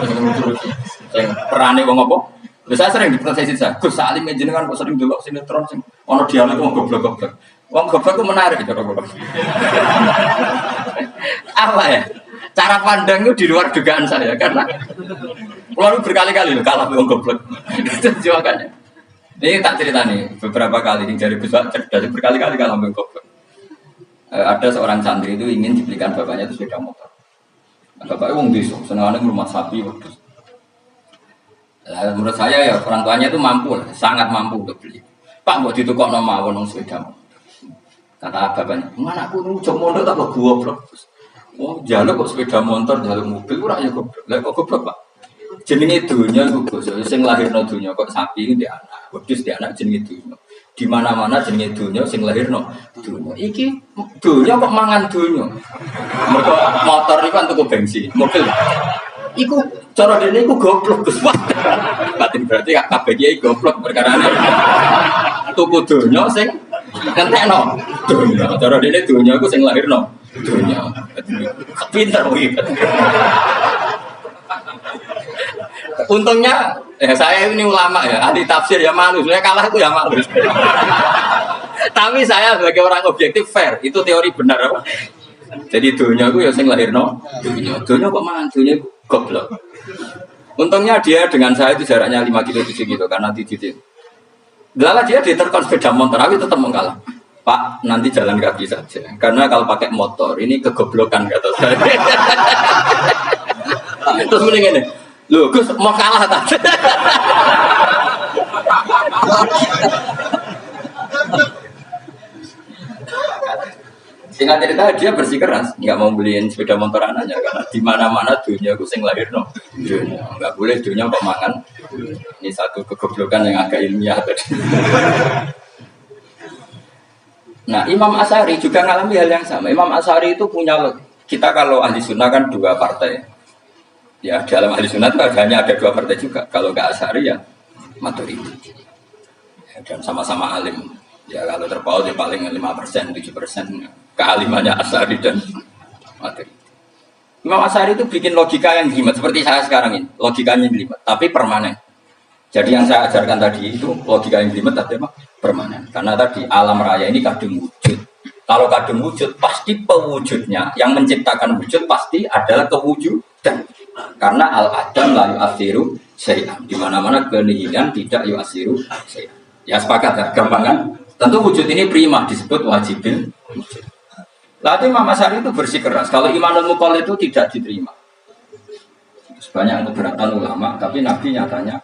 saya perane wong apa? Saya sering diprotes saya, Gus Salim jenengan kok sering delok sinetron sing ana dialog wong goblok-goblok. Wong goblok itu menarik gitu. Apa ya? Cara pandang itu di luar dugaan saya karena keluar berkali-kali loh kalah wong goblok. Itu jawabannya. Ini tak cerita nih beberapa kali ini dari besar cerdas berkali-kali kalah wong goblok. Ada seorang santri itu ingin dibelikan bapaknya itu sepeda motor. Bapaknya wong desa, senengane rumah sapi wedhus. Menurut saya ya orang tuanya itu mampu, sangat mampu untuk beli. Pak buat ditukokno mawon wong sepeda motor. Kata bapaknya, "Anakku nu jok mondok tak goblok." Oh, jaluk kok sepeda motor, jaluk mobil ora ya goblok. Lah kok goblok, Pak? Jenenge donya iku Gus, sing lahirno donya kok sapi iki anak, wedhus di anak jenenge donya. Di mana-mana jenenge donya sing lahirno donya. Iki donya kok mangan donya. Mergo motor iku kan tuku bensin, mobil. Iku cara dene iku goblok Gus. Batin berarti kabeh kiai goblok perkarane. Tuku donya sing kentekno donya. Cara dene donya iku sing lahirno donya. Pinter kuwi. Untungnya saya ini ulama ya, ahli tafsir ya malu. Saya kalah aku ya malu. Tapi saya sebagai orang objektif fair, itu teori benar apa? Jadi dunia aku ya sing lahirno dunia kok mangan dunia goblok. Untungnya dia dengan saya itu jaraknya 5 kilo 7 kilo karena di titik. Lala dia diterkon sepeda motor, tapi tetap mengalah. Pak, nanti jalan kaki saja. Karena kalau pakai motor ini kegoblokan kata saya. Terus mending ini. Loh, Gus mau kalah tadi. Singkat cerita dia bersikeras, nggak mau beliin sepeda motor anaknya karena di mana-mana dunia gue sing lahir no, nggak boleh dunia kok makan. Ini satu kegoblokan yang agak ilmiah tadi. Nah, Imam Asy'ari juga ngalami hal yang sama. Imam Asy'ari itu punya, kita kalau ahli sunnah kan 2 partai. Ya dalam ahli sunnah itu hanya ada 2 partai juga. Kalau nggak Asy'ari ya Maturidi. Ya, dan sama-sama alim. Ya kalau terpaut ya paling 5%, 7% kealimannya Asy'ari dan Maturidi. Imam Asy'ari itu bikin logika yang jelimet seperti saya sekarang ini. Logikanya jelimet, tapi permanen. Jadi yang saya ajarkan tadi itu logika yang jelimet tapi permanen. Karena tadi alam raya ini kadung wujud. Kalau kadung wujud pasti pewujudnya. Yang menciptakan wujud pasti adalah kewujudan. Karena al-adam la yu'athiru syai'an. Di mana-mana kenihilan tidak yu'athiru syai'an. Ya sepakat ya, gampang kan? Tentu wujud ini prima disebut wajibin wujud. Lalu Imam Asy'ari itu bersikeras kalau imanul muqall itu tidak diterima. Banyak keberatan ulama, tapi Nabi nyatanya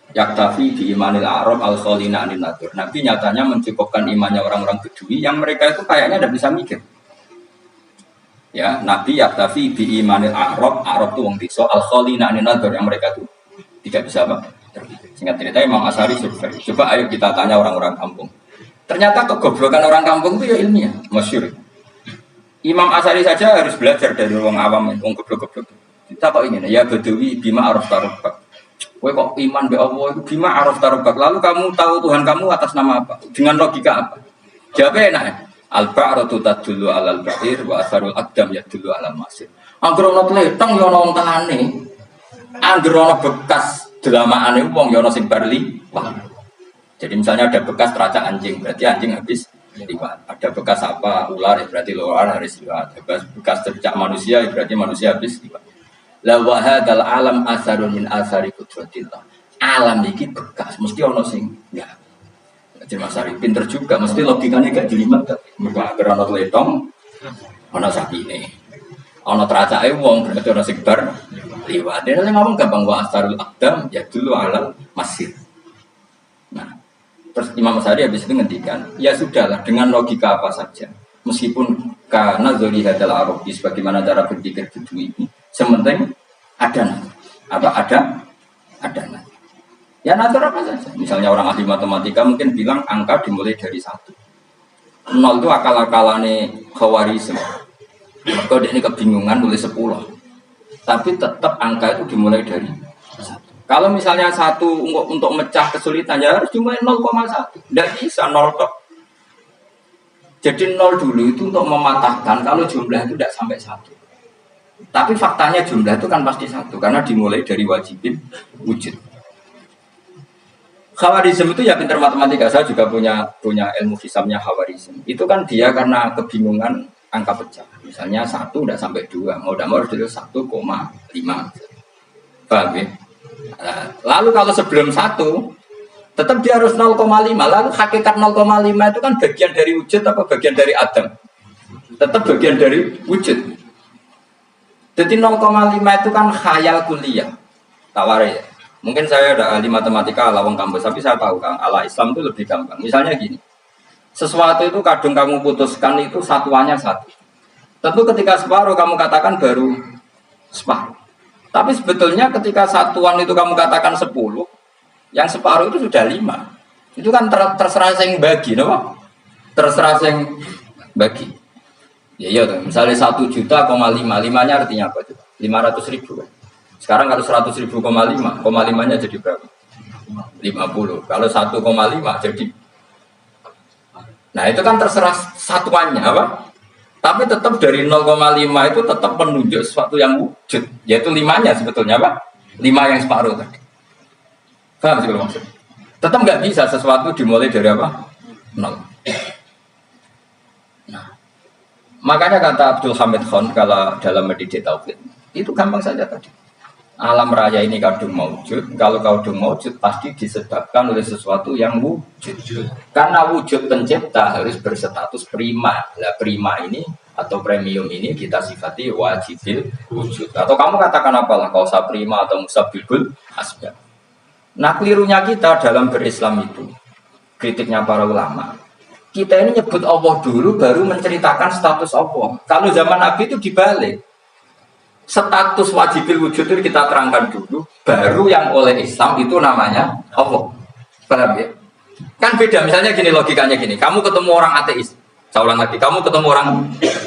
yaktafi di imanil a'rab al-khalina anin nadur. Nabi nyatanya mencukupkan imannya orang-orang Bedui yang mereka itu kayaknya tidak bisa mikir. Ya, Nabi yaktafi bi imanil a'rab itu wong desa al-khalina anin nadur yang mereka itu tidak bisa apa? Singkat cerita Imam Asy'ari survei. Coba ayo kita tanya orang-orang kampung. Ternyata kegoblokan orang kampung itu ya ilmiah, masyhur. Imam Asy'ari saja harus belajar dari orang awam, wong goblok-goblok. Kita kok ingin ya Badawi bima araf tarubak. Kowe kok iman be Allah itu bima araf tarubak. Lalu kamu tahu Tuhan kamu atas nama apa? Dengan logika apa? Jawabnya enak. Al-ba'ratu tadullu 'alal ba'ir wa asarul aqdam yadullu 'alal masir. Angger ana tletong ya ana wong tangane. Angger ana bekas delamaane wong ya ana sing barli. Wah. Jadi misalnya ada bekas teracak anjing, berarti anjing habis liwat. Ada bekas apa ular, ya berarti ular harus liwat. Bekas teracak manusia, ya berarti manusia habis liwat. La wa hadzal alam asarun min asari qudratillah. Alam iki bekas, mesti ana sing ya. Jadi Mas Ari pinter juga, mesti logikanya gak jelimet. Mergo agar ana letong, ana sapine. Ana teracake wong berarti ana sing bar liwat. Dene ngomong gampang wa asarul aqdam ya dulu alam masir. Nah, terus Imam Asy'ari habis itu ngendikan, ya sudahlah dengan logika apa saja. Meskipun karena zoli hadal arabi sebagaimana cara berpikir Bedui ini, sementing ada nanti. Ya natur apa saja. Misalnya orang ahli matematika mungkin bilang angka dimulai dari 1. 0 itu akal-akalane Khawarizm. Kalau dia ini kebingungan nulis 10. Tapi tetap angka itu dimulai dari 1. Kalau misalnya 1 untuk mecah kesulitan ya harus dimulai 0,1. Tidak bisa 0 tok. Jadi 0 dulu itu untuk mematahkan kalau jumlah itu tidak sampai 1. Tapi faktanya jumlah itu kan pasti 1 karena dimulai dari wajibin wujud. Khawarizm itu ya pintar matematika. Saya juga punya ilmu hisabnya Khawarizm. Itu kan dia karena kebingungan angka pecah. Misalnya 1 tidak sampai 2, mau tidak mau harus ditulis 1,5. Paham ya? Nah, lalu kalau sebelum 1 tetap dia harus 0,5. Lalu hakikat 0,5 itu kan bagian dari wujud apa bagian dari adam? Tetap bagian dari wujud. Jadi 0,5 itu kan khayal kuliah. Tawar ya. Mungkin saya ada ahli matematika ala wong kampus, tapi saya tahu Kang, ala Islam itu lebih gampang. Misalnya gini. Sesuatu itu kadung kamu putuskan itu satuannya 1. Tentu ketika separuh kamu katakan baru separuh. Tapi sebetulnya ketika satuan itu kamu katakan 10, yang separuh itu sudah 5. Itu kan terserah yang bagi, no? Terserah yang bagi. Ya iya, misalnya 1 juta, 5-nya artinya apa coba? 500.000 kan? Sekarang kalau 100.000, 5-nya jadi berapa? 50. Kalau 1,5 jadi. Nah itu kan terserah satuannya apa? Tapi tetap dari 0,5 itu tetap menunjuk sesuatu yang wujud, yaitu 5-nya sebetulnya apa? 5 yang separuh tadi. Paham sih kalau maksud? Tetap nggak bisa sesuatu dimulai dari apa? 0. Nah, makanya kata Abdul Hamid Khan kalau dalam mendidik tauhid itu gampang saja tadi. Alam raya ini kadung maujud. Kalau kadung maujud pasti disebabkan oleh sesuatu yang wujud. Karena wujud pencipta harus berstatus prima. Nah, prima ini atau premium ini kita sifati wajibil wujud. Atau kamu katakan apalah kausa prima atau musabibul asbab. Nah, kelirunya kita dalam berislam itu, kritiknya para ulama. Kita ini nyebut Allah dulu baru menceritakan status Allah. Kalau zaman Nabi itu dibalik. Status wajibil wujud itu kita terangkan dulu, baru yang oleh Islam itu namanya Allah. Paham ya? Kan beda, misalnya gini logikanya gini, kamu ketemu orang ateis, saya ulang lagi, kamu ketemu orang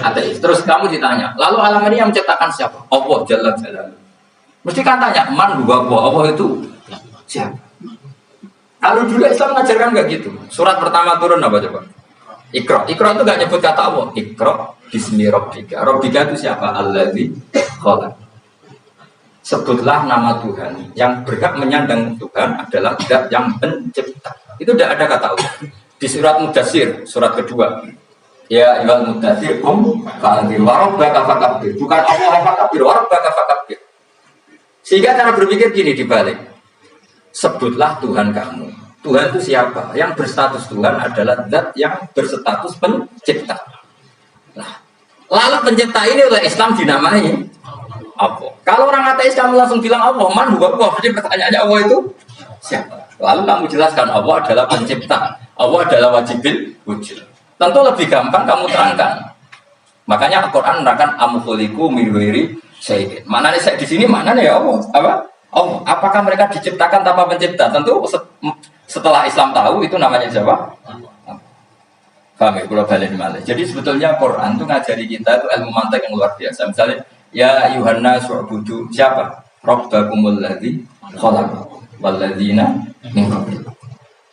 ateis, terus kamu ditanya, lalu alam ini yang menciptakan siapa? Allah Jalla Jalla. Mesti kan tanya, man huwa Allah itu siapa? Kalau dulu Islam mengajarkan nggak gitu. Surat pertama turun apa coba? Iqra. Iqra itu nggak nyebut kata Allah. Iqra bismi rabbika. Rabbika itu siapa? Alladzi khalaq. Sebutlah nama Tuhan. Yang berhak menyandang Tuhan adalah zat yang pencipta. Itu tidak ada kata Allah. Di surat Mudatsir, surat kedua. Ya ayyuhal mudatsir qum fa'anzir wa rabbaka fakabbir. Bukan Allah fakabbir, wa rabbaka fakabbir. Sehingga cara berpikir gini dibalik. Sebutlah Tuhan kamu. Tuhan itu siapa? Yang berstatus Tuhan adalah zat yang berstatus pencipta. Nah, lalu pencipta ini oleh Islam dinamai Allah. Kalau orang ateis kamu langsung bilang Allah, man huwa Allah. Jadi pertanyaannya Allah itu siapa? Lalu kamu jelaskan Allah adalah pencipta. Allah adalah wajibil wujud. Tentu lebih gampang kamu terangkan. Makanya Al-Quran menerangkan amkhuliku mirwiri syai'in. Mana nih saya di sini mana nih ya Allah? Apa? Allah. Apakah mereka diciptakan tanpa pencipta? Tentu setelah Islam tahu itu namanya siapa? Paham ya? Kalau balik malah. Jadi sebetulnya Quran itu ngajari kita itu ilmu mantik yang luar biasa. Misalnya ya Yuhanna su'budu siapa? Rabbakumul ladzi khalaqakum wal ladzina min qablikum.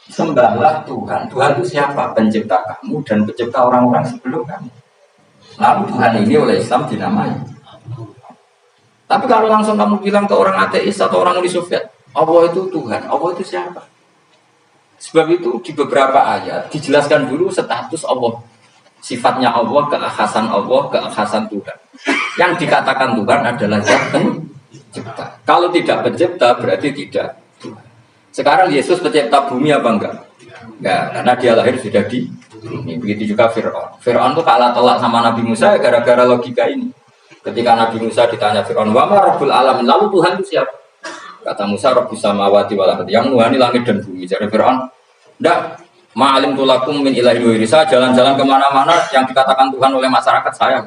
Sembahlah Tuhan. Tuhan itu siapa? Pencipta kamu dan pencipta orang-orang sebelum kamu. Lalu Tuhan ini oleh Islam dinamai. Tapi kalau langsung kamu bilang ke orang ateis atau orang Uni Soviet, Allah itu Tuhan, Allah itu siapa? Sebab itu di beberapa ayat dijelaskan dulu status Allah. Sifatnya Allah, keakhasan Tuhan. Yang dikatakan Tuhan adalah zat pencipta. Kalau tidak pencipta berarti tidak Tuhan. Sekarang Yesus pencipta bumi apa enggak? Enggak, karena dia lahir sudah di bumi. Begitu juga Fir'aun. Fir'aun itu kalah telak sama Nabi Musa gara-gara logika ini. Ketika Nabi Musa ditanya Fir'aun, wa ma rabbul alamin, lalu Tuhan itu siapa? Kata Musa, rabbus samawati wal ardi, yang nuhani langit dan bumi. Jadi Fir'aun, enggak, ma'alim tulakum min ilahi wa irisa, jalan-jalan kemana-mana yang dikatakan Tuhan oleh masyarakat saya.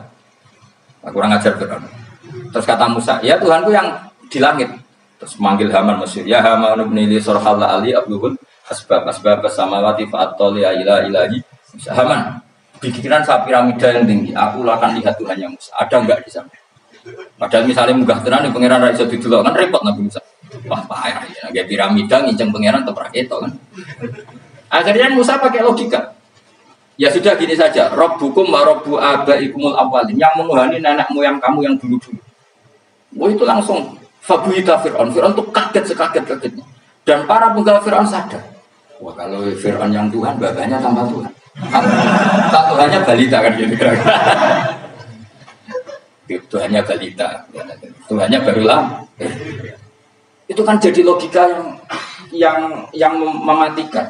Kurang ajar Fir'aun. Terus kata Musa, ya Tuhanku yang di langit. Terus manggil Haman Mesir, ya Haman ibn li surhalla ali abluhul asbab samawati fa'attali ila ilahi. Haman, pikiran saya piramida yang tinggi, aku akan lihat Tuhan yang Musa. Ada enggak di sana? Padahal misalnya munggah tenan yang pangeran ra iso didelok kan repot Nabi Musa. Wah payah ya, kayak piramida nginceng pangeran tetep ra ketok kan. Akhirnya Musa pakai logika. Ya sudah gini saja, Rabbukum wa rabbu abaikumul awwalin, yang menuhani nenek moyang kamu yang dulu-dulu. Wah itu langsung fabuhita Fir'aun. Fir'aun itu kaget sekaget-kagetnya. Dan para penggawa Fir'aun sadar. Wah kalau Fir'aun yang Tuhan, babanya tambah Tuhan. Tuhannya balita kan gitu. Tuhannya balita, Tuhannya barulah. Itu kan jadi logika yang mematikan.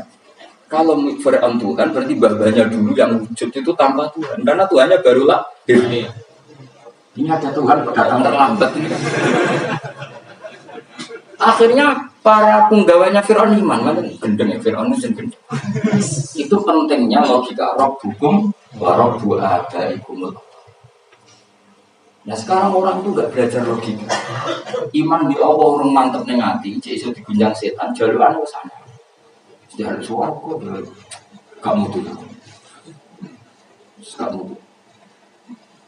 Kalau Fir'aun Tuhan berarti babanya dulu yang wujud itu tanpa Tuhan, karena Tuhannya barulah. Ini ada Tuhan datang terlambat. Akhirnya para penggawanya Fir'aun iman, mana gendeng ya Fir'aun itu gendeng. Itu pentingnya logika rob hukum, warob dua dari kumul. Nah sekarang orang itu nggak belajar logika. Iman di Allah orang mantep nengati, isu digunjang setan, jaluan ke sana. Jangan suara kok, kamu tuh, kamu tuh.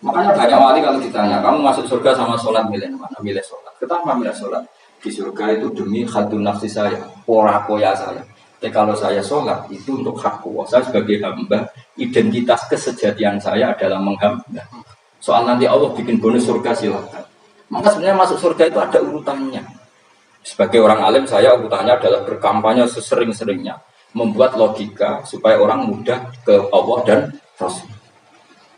Makanya banyak wali kalau ditanya, kamu masuk surga sama sholat milih mana? Milih sholat. Kenapa milih sholat? Di surga itu demi khadun nafsi saya, pora koya saya. Tapi kalau saya sholat itu untuk hak kuasa sebagai hamba, identitas kesejatian saya adalah menghamba. Soal nanti Allah bikin bonus surga silakan. Maka sebenarnya masuk surga itu ada urutannya. Sebagai orang alim saya urutannya adalah berkampanye sesering-seringnya, membuat logika supaya orang mudah ke Allah dan Rasul.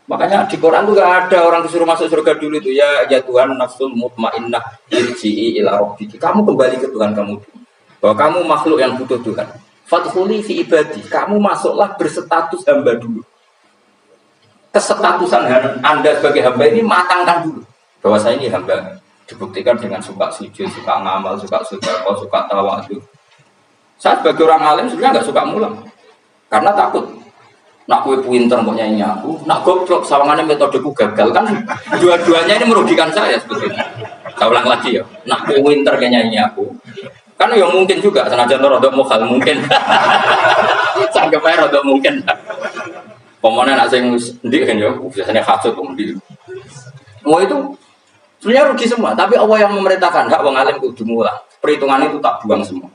Makanya di Quran itu gak ada orang disuruh masuk surga dulu itu ya Tuhan nafsul mutmainnah irji'i ila rabbiki. Kamu kembali ke Tuhan kamu dulu. Bahwa kamu makhluk yang butuh Tuhan. Fadkhuli fi ibadi. Kamu masuklah berstatus hamba dulu. Kesetatusan Anda sebagai hamba ini matangkan dulu. Bahwa saya ini hamba. Dibuktikan dengan suka sujud, suka ngamal, suka sedekah, suka tawadhu. Saya sebagai orang alim sebenarnya nggak suka mulang. Karena takut. Nak kue pinter mau nyanyi aku, nak goblok sawangannya metodeku gagal kan dua-duanya ini merugikan saya sebetulnya. Saya ulang lagi ya, nak kue pinter kayak nyanyi aku, kan ya mungkin juga senajan rodok mokal mungkin, sanggep aja rodok mungkin. Pemenang nak sing ndik kan ya, biasanya hasut ndik. Mau itu sebenarnya rugi semua, tapi Allah yang memerintahkan hak wong alim kudu mulang. Perhitungan itu tak buang semua.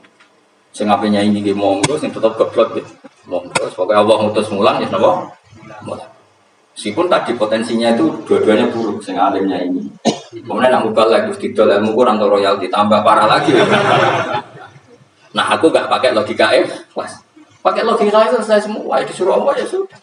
Sing ape nyanyi nggih monggo, sing tetep goblok gitu. Monggo, pokoknya Allah ngutus mulang ya napa? Mulang. Meskipun tadi potensinya itu dua-duanya buruk, sing alimnya ini. Kemudian nak mubal lagi didol ilmu kurang atau royalti tambah parah lagi. Nah, aku enggak pakai logika kelas. Pakai logika itu selesai semua, disuruh Allah ya sudah.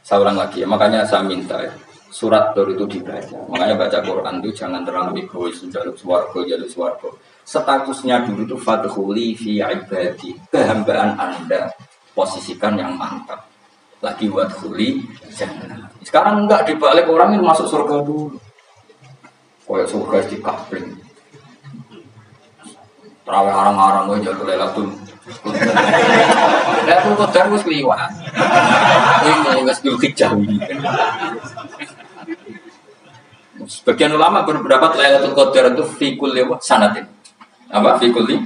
Saya ulang lagi ya, makanya saya minta ya. Surat Tur itu dibaca. Makanya baca Quran itu jangan terlalu egois, jaluk swarga. Statusnya dulu itu fadkhuli fi ibadi, kehambaan Anda posisikan yang mantap. Lagi wadkhuli jannah. Sekarang enggak dibalik orang yang masuk surga dulu. Kayak surga di kapling. Terawih arang-arang gue jalur Lailatul Lailatul Qadar wis kliwat. Ini wis Dzulhijjah. Sebagian ulama berpendapat Lailatul Qadar itu fi kulli sanatin. Apa fi kulli?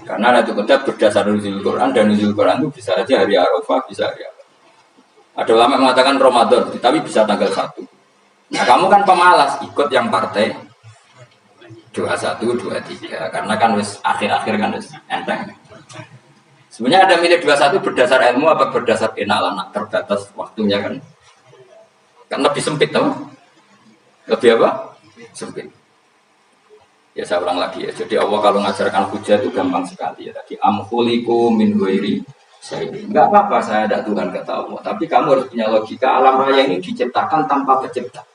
Karena Lailatul Qadar berdasar nuzul Quran dan nuzul Quran itu bisa aja hari Arafah, bisa hari apa. Ada ulama yang mengatakan Ramadan, tapi bisa tanggal 1. Nah, kamu kan pemalas ikut yang partai 21, 23 karena kan wis akhir-akhir kan wis enteng. Sebenarnya ada milih 21 berdasar ilmu apa berdasar kenalan terbatas waktunya kan. Kan lebih sempit tau. Lebih apa? Sempit. Ya saya ulang lagi ya. Jadi Allah kalau mengajarkan hujah itu gampang sekali ya. Tadi amkhuliku min ghairi syai'in. Enggak apa-apa saya ada Tuhan kata Allah. Tapi kamu harus punya logika alam raya ini diciptakan tanpa pencipta.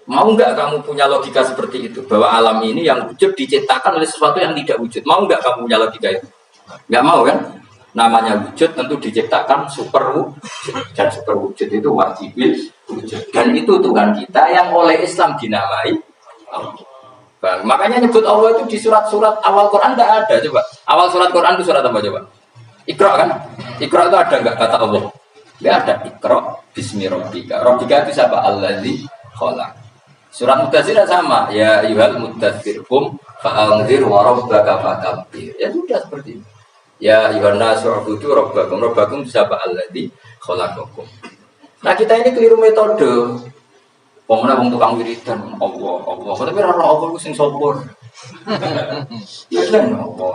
Mau enggak kamu punya logika seperti itu? Bahwa alam ini yang wujud diciptakan oleh sesuatu yang tidak wujud. Mau enggak kamu punya logika itu? Enggak mau kan? Namanya wujud tentu diciptakan super wujud. Dan super wujud itu wajibil wujud. Dan itu Tuhan kita yang oleh Islam dinamai Allah. Makanya nyebut Allah itu di surat-surat awal Quran tidak ada. Coba awal surat Quran itu surat apa coba? Iqra kan? Iqra itu ada enggak kata Allah? Enggak ada. Iqra bismi rabbika. Rabbika itu siapa? Allazi khalaq. Surat Mudaththir sama. Ya ayyuhal mudaththir qum fa'anzir wa rabbaka fakabbir. Ya sudah seperti itu. Ya ayyuhan nasu ubudu rabbakum. Rabbakum siapa? Allazi khalaqakum. Nah kita ini keliru metode. Pokoknya wong tukang wiridan Allah. Tapi ora Allah ku sing sopor. Ya kan Allah.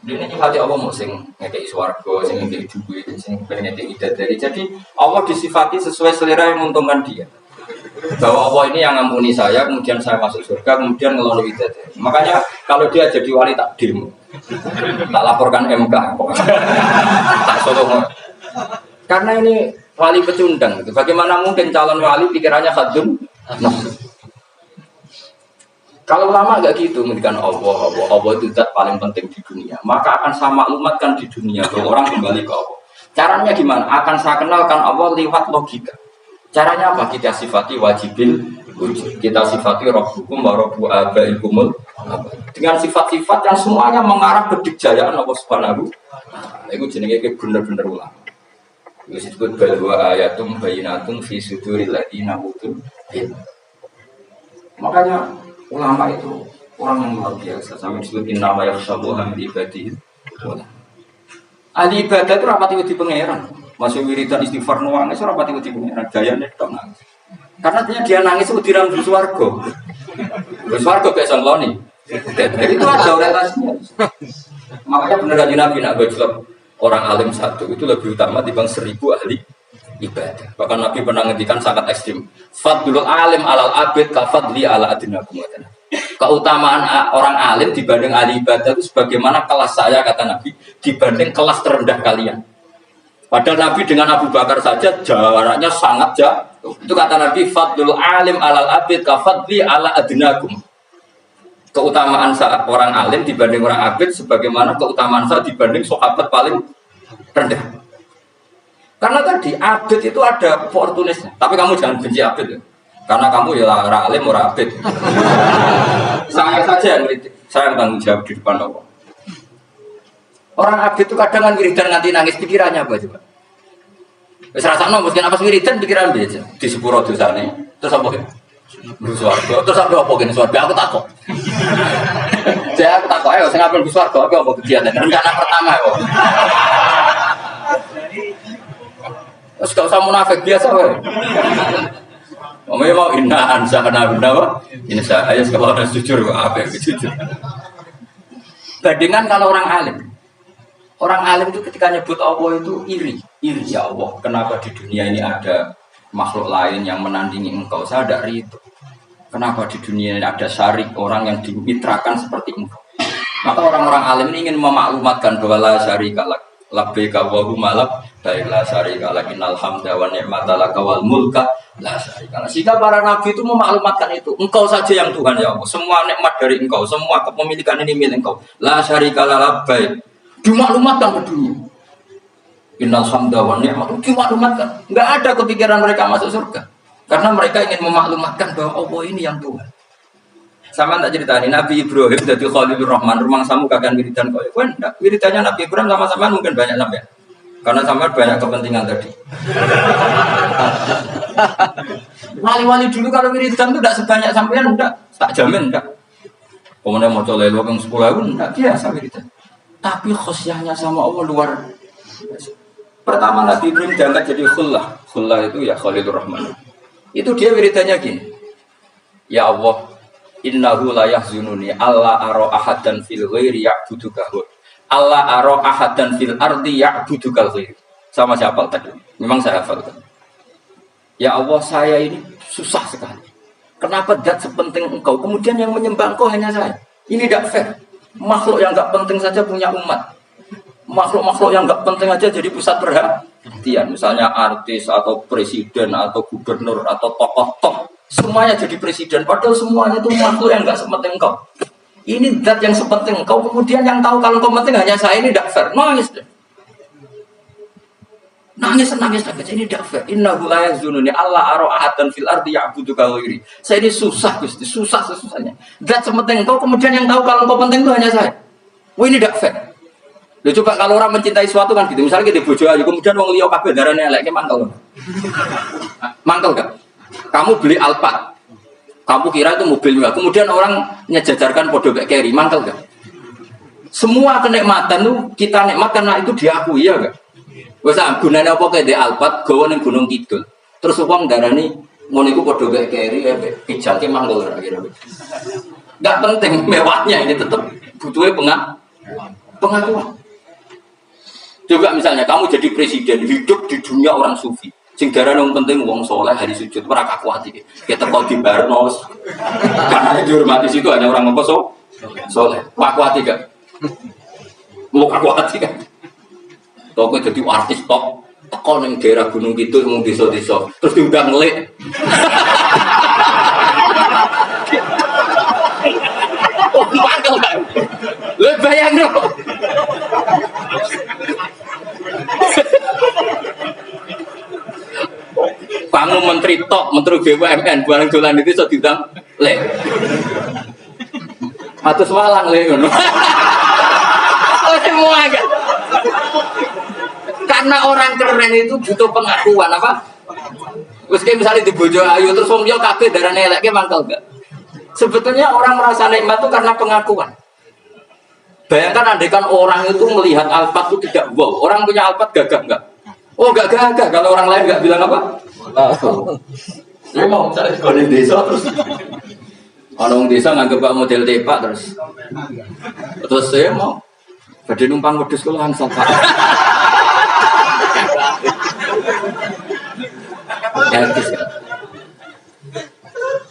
Dene nyifati Allah mau sing ngekeki swarga, sing ngekeki duit, sing ngekeki dari. Jadi Allah disifati sesuai selera yang menguntungkan dia. Bahwa Allah ini yang ngampuni saya, kemudian saya masuk surga, kemudian ngelola dari. Makanya kalau dia jadi wali takdirmu, tak laporkan MK, tak solo. Karena ini wali pecundang gitu. Bagaimana mungkin calon wali pikirannya khadun nafsu? Kalau ulama nggak gitu, mendikan Allah itu zat paling penting di dunia. Maka akan saya maklumatkan di dunia bahwa orang kembali ke Allah. Caranya gimana? Akan saya kenalkan Allah lewat logika. Caranya apa? Kita sifati wajibil wujud. Kita sifati rabbukum wa rabbu abaikumul. Dengan sifat-sifat yang semuanya mengarah ke dikjayaan Allah Subhanahu. Itu jenenge bener-bener ulama. Itu disebut bahwa ayatum bayinatum fi suduril ladina utul ilm. Makanya ulama itu orang yang luar biasa. Sampai disebut innama yakhshallaha min ibadihi. Ahli ibadah itu rapati wedi pangeran. Masuk wiridan istighfar nuangis rapati wedi pangeran. Gayane tok nangis. Karena dia nangis itu dirang di swarga. Di swarga gak sangloni. Jadi itu ada orientasinya. Makanya benar Kanjeng Nabi nak bajulap orang alim satu itu lebih utama dibanding 1000 ahli ibadah. Bahkan Nabi pernah ngendikan sangat ekstrim. Fadlul alim alal abid ka fadli ala adinakum. Keutamaan orang alim dibanding ahli ibadah itu sebagaimana kelas saya kata Nabi dibanding kelas terendah kalian. Padahal Nabi dengan Abu Bakar saja jaraknya sangat jauh. Itu kata Nabi fadlul alim alal abid ka fadli ala adinakum. Keutamaan saat orang alim dibanding orang abid sebagaimana keutamaan saat dibanding sahabat paling rendah. Karena tadi abid itu ada opportunisnya. Tapi kamu jangan benci abid ya. Karena kamu ya orang alim orang abid. Saya saja yang kritik. Saya yang tanggung jawab di depan Allah. Orang abid itu kadang kan wiridan nanti nangis pikirannya apa coba? Wis rasakno mungkin apa wiridan pikiran biasa di sepuro dosane. Terus apa? Swarga. Terus apa kene swarga aku takut. Saya aku takut ayo sing apel swarga apa kegiatan rencana pertama kok. Terus gak usah munafik biasa wae. Mau inna ansa'na binawa. Ini saya kalau ada jujur apa jujur. Bandingan kalau orang alim. Orang alim itu ketika nyebut Allah itu iri ya Allah. Kenapa di dunia ini ada makhluk lain yang menandingi engkau? Saya tidak ridho. Kenapa di dunia ini ada syarik orang yang dimitrakan seperti engkau? Maka orang-orang alim ini ingin memaklumatkan bahwa la syarika lak labbaika wa huma labbaik la syarika lak innal hamda wa ni'mata laka wal mulka la syarika lak. Sehingga para nabi itu memaklumatkan itu. Engkau saja yang Tuhan ya Allah. Semua nikmat dari engkau, semua kepemilikan ini milik engkau. La syarika lak labbaik. Dimaklumatkan ke dunia. Innal hamda wa ni'mata dimaklumatkan. Enggak ada kepikiran mereka masuk surga. Karena mereka ingin memaklumatkan bahwa Allah ini yang Tuhan. Sama tak ceritani Nabi Ibrahim jadi Khalilur Rahman, rumah samu kagan wiridan kowe. Enggak, wiridannya Nabi Ibrahim sama-sama mungkin banyak sampai. Karena sama banyak kepentingan tadi. Wali-wali dulu kalau wiridan itu tidak sebanyak sampean enggak, tak jamin enggak. Kemudian mau colek lu 10.000 enggak biasa wiridan. Tapi khosyahnya sama Allah luar biasa. Pertama Nabi Ibrahim diangkat jadi khullah. Khullah itu ya Khalilur Rahman. Itu dia wiridannya gini. Ya Allah, innahu la yahzununi alla ara ahadan fil ghairi ya'buduka. Alla ara ahadan fil ardi ya'budukal ghairi. Sama siapa tadi? Memang saya hafalkan. Ya Allah, saya ini susah sekali. Kenapa zat sepenting engkau kemudian yang menyembah engkau hanya saya? Ini tidak fair. Makhluk yang enggak penting saja punya umat. Makhluk-makhluk yang enggak penting aja jadi pusat perhatian. Misalnya artis atau presiden atau gubernur atau tokoh top. Semuanya jadi presiden. Padahal semuanya itu makhluk yang enggak sepenting engkau. Ini zat yang sepenting engkau. Kemudian yang tahu kalau engkau penting hanya saya, ini tidak fair. Nangis deh. Nangis. Ini tidak fair. Innahu la yazununi Allah ara ahadan fil ardi ya'buduka ghairi. Saya ini susah Gusti, susah sesusahnya. Zat sepenting engkau kemudian yang tahu kalau engkau penting itu hanya saya. Wah ini tidak fair. Loh coba kalau orang mencintai sesuatu kan gitu. Misalnya kita bojo ayu kemudian wong liya kabeh darane elek mangkel. Mangkel enggak? Kamu beli Alphard. Kamu kira itu mobil mewah. Kemudian orang nyejajarkan podo kayak carry, mangkel enggak? Semua kenikmatan itu kita nikmat karena itu diakui ya enggak? Wes gunane apa kayak di Alphard gawa ning Gunung Kidul. Terus wong darani ngono iku padha kayak carry pijake mangkel kira-kira. Enggak penting mewahnya ini tetap butuhnya pengakuan. Juga misalnya kamu jadi presiden hidup di dunia orang sufi. Sing darane wong penting wong soleh hari sujud ora kakuati. Kita kok di Barnos. Karena dihormati situ hanya orang apa soleh. Kakuati gak? Mau kakuati kan? Kok jadi artis top teko ning daerah Gunung Kidul mung desa-desa terus diundang ngelik. Oh, mangkel kan. Lha bayangno. Kamu menteri top, menteri BUMN, barang dolan itu iso diundang lek. Atus walang lek ngono. Oh, semua kan. Karena orang keren itu butuh pengakuan apa? Terus kayak misalnya di Bojo Ayu terus wong yo kabeh darane elek ki mangkel enggak. Sebetulnya orang merasa nikmat itu karena pengakuan. Bayangkan andaikan orang itu melihat Alphard itu tidak wow, orang punya Alphard gagah enggak? Oh enggak gagah kalau orang lain enggak bilang apa? Saya mau cari di desa terus orang desa nganggep Pak model tepak terus saya mau badhe numpang wedhus kula langsung Pak.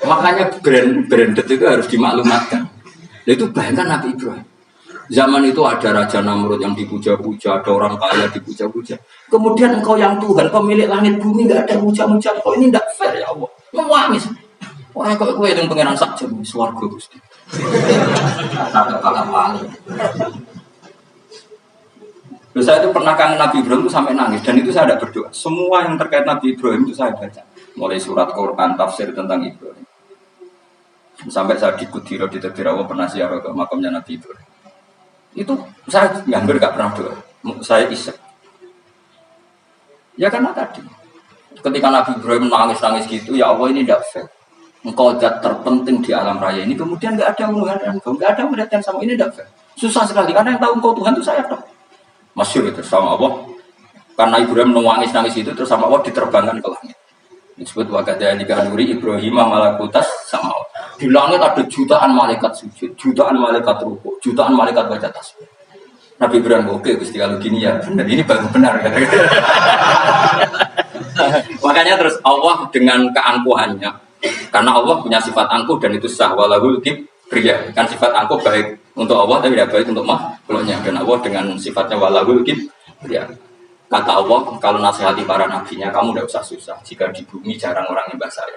Makanya branded itu harus dimaklumatkan. Itu bayangkan Nabi Ibrahim. Zaman itu ada Raja Namrud yang dipuja-puja, ada orang kaya dipuja-puja. Kemudian engkau yang Tuhan, pemilik langit bumi, nggak ada puja-puja. Kau ini tidak fair ya Allah. Mewangis. Wah, kok kau yang pengenan saja, swarga Gusti. Ada kala-kala. Terus saya itu pernah kangen Nabi Ibrahim itu sampai nangis dan itu saya ada berdoa. Semua yang terkait Nabi Ibrahim itu saya baca. Mulai surat Quran, tafsir tentang Ibrahim. Sampai saya di Kudiro, di Tebirawa pernah ziarah ke makamnya Nabi Ibrahim. Itu saya hampir gak pernah doa. Saya isek. Ya karena tadi ketika Nabi Ibrahim nangis-nangis gitu, ya Allah ini tidak fair. Engkau zat terpenting di alam raya ini, kemudian gak ada hubungan dengan engkau, gak ada hubungan sama ini tidak fair. Susah sekali karena yang tahu engkau Tuhan itu saya tahu. Masyhur itu sama Allah. Karena Ibrahim nangis-nangis itu terus sama Allah diterbangkan ke langit. Disebut wakadhalika nuri Ibrahim malakutas sama Allah. Di langit ada jutaan malaikat sujud, jutaan malaikat rukuk, jutaan malaikat baca tasbih. Nabi Ibrahim oke Gusti kalau gini ya benar, ini baru benar. Makanya terus Allah dengan keangkuhannya, karena Allah punya sifat angkuh dan itu sah walahul kibriya. Kan sifat angkuh baik untuk Allah tapi tidak baik untuk makhluknya. Dan Allah dengan sifatnya walahul kibriya. Kata Allah kalau nasihati para nabinya kamu tidak usah susah. Jika di bumi jarang orang nyembah saya.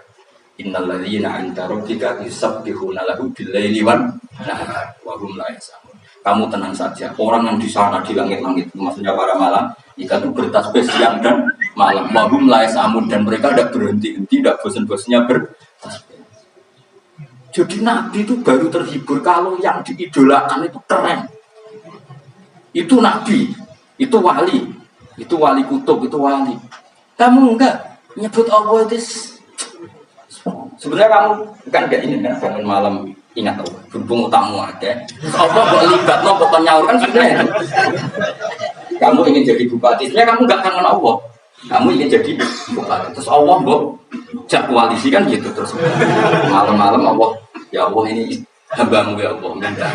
Innalladzina 'inda rabbika yusabbihuna lahu bil-laili wan nahar wa hum la yas'amun. Kamu tenang saja. Orang yang di sana di langit-langit, maksudnya para malaikat itu bertasbih siang dan malam. Wa hum la yas'amun dan mereka tidak berhenti-henti, tidak bosan-bosannya bertasbih. Jadi Nabi itu baru terhibur kalau yang diidolakan itu keren. Itu Nabi, itu wali kutub, itu wali. Kamu enggak nyebut Allah itu. Sebenarnya kamu kan enggak ini kan bangun malam ingat Allah, berhubung utamu ada. Allah kok libat lo kok nyaur kan sebenarnya. Kamu ingin jadi bupati, sebenarnya kamu enggak kangen Allah. Kamu ingin jadi bupati, terus Allah kok jak koalisi kan gitu terus. Malam-malam Allah, ya Allah ini hambamu ya Allah minta.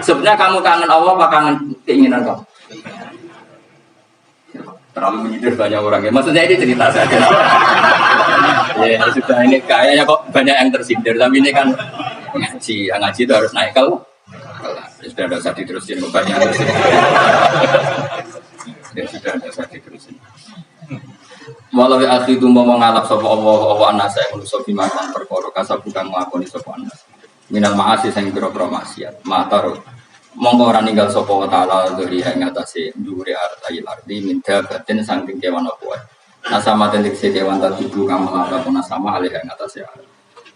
Sebenarnya kamu kangen Allah apa kangen keinginan kamu? Terlalu menyindir banyak orang ya. Maksudnya ini cerita saja. Ya sudah ini kayaknya kok banyak yang tersindir. Tapi ini kan ngaji, yang ngaji itu harus naik kalau sudah ada usah diterusin banyak terus. Ya sudah ada usah diterusin. Walau akhir itu mau ngalap sapa Allah anak saya manusia bimakan perkara kasab bukan mengakoni sapa anas. Minal ma'asi sing pira-pira maksiat. Matar mongko ora ninggal sapa wa taala dari ing atase dhuwure artai arti minta batin saking kewan apa wae. Nasama tendik kewan tertuju kang melakukan sama alih ing atase.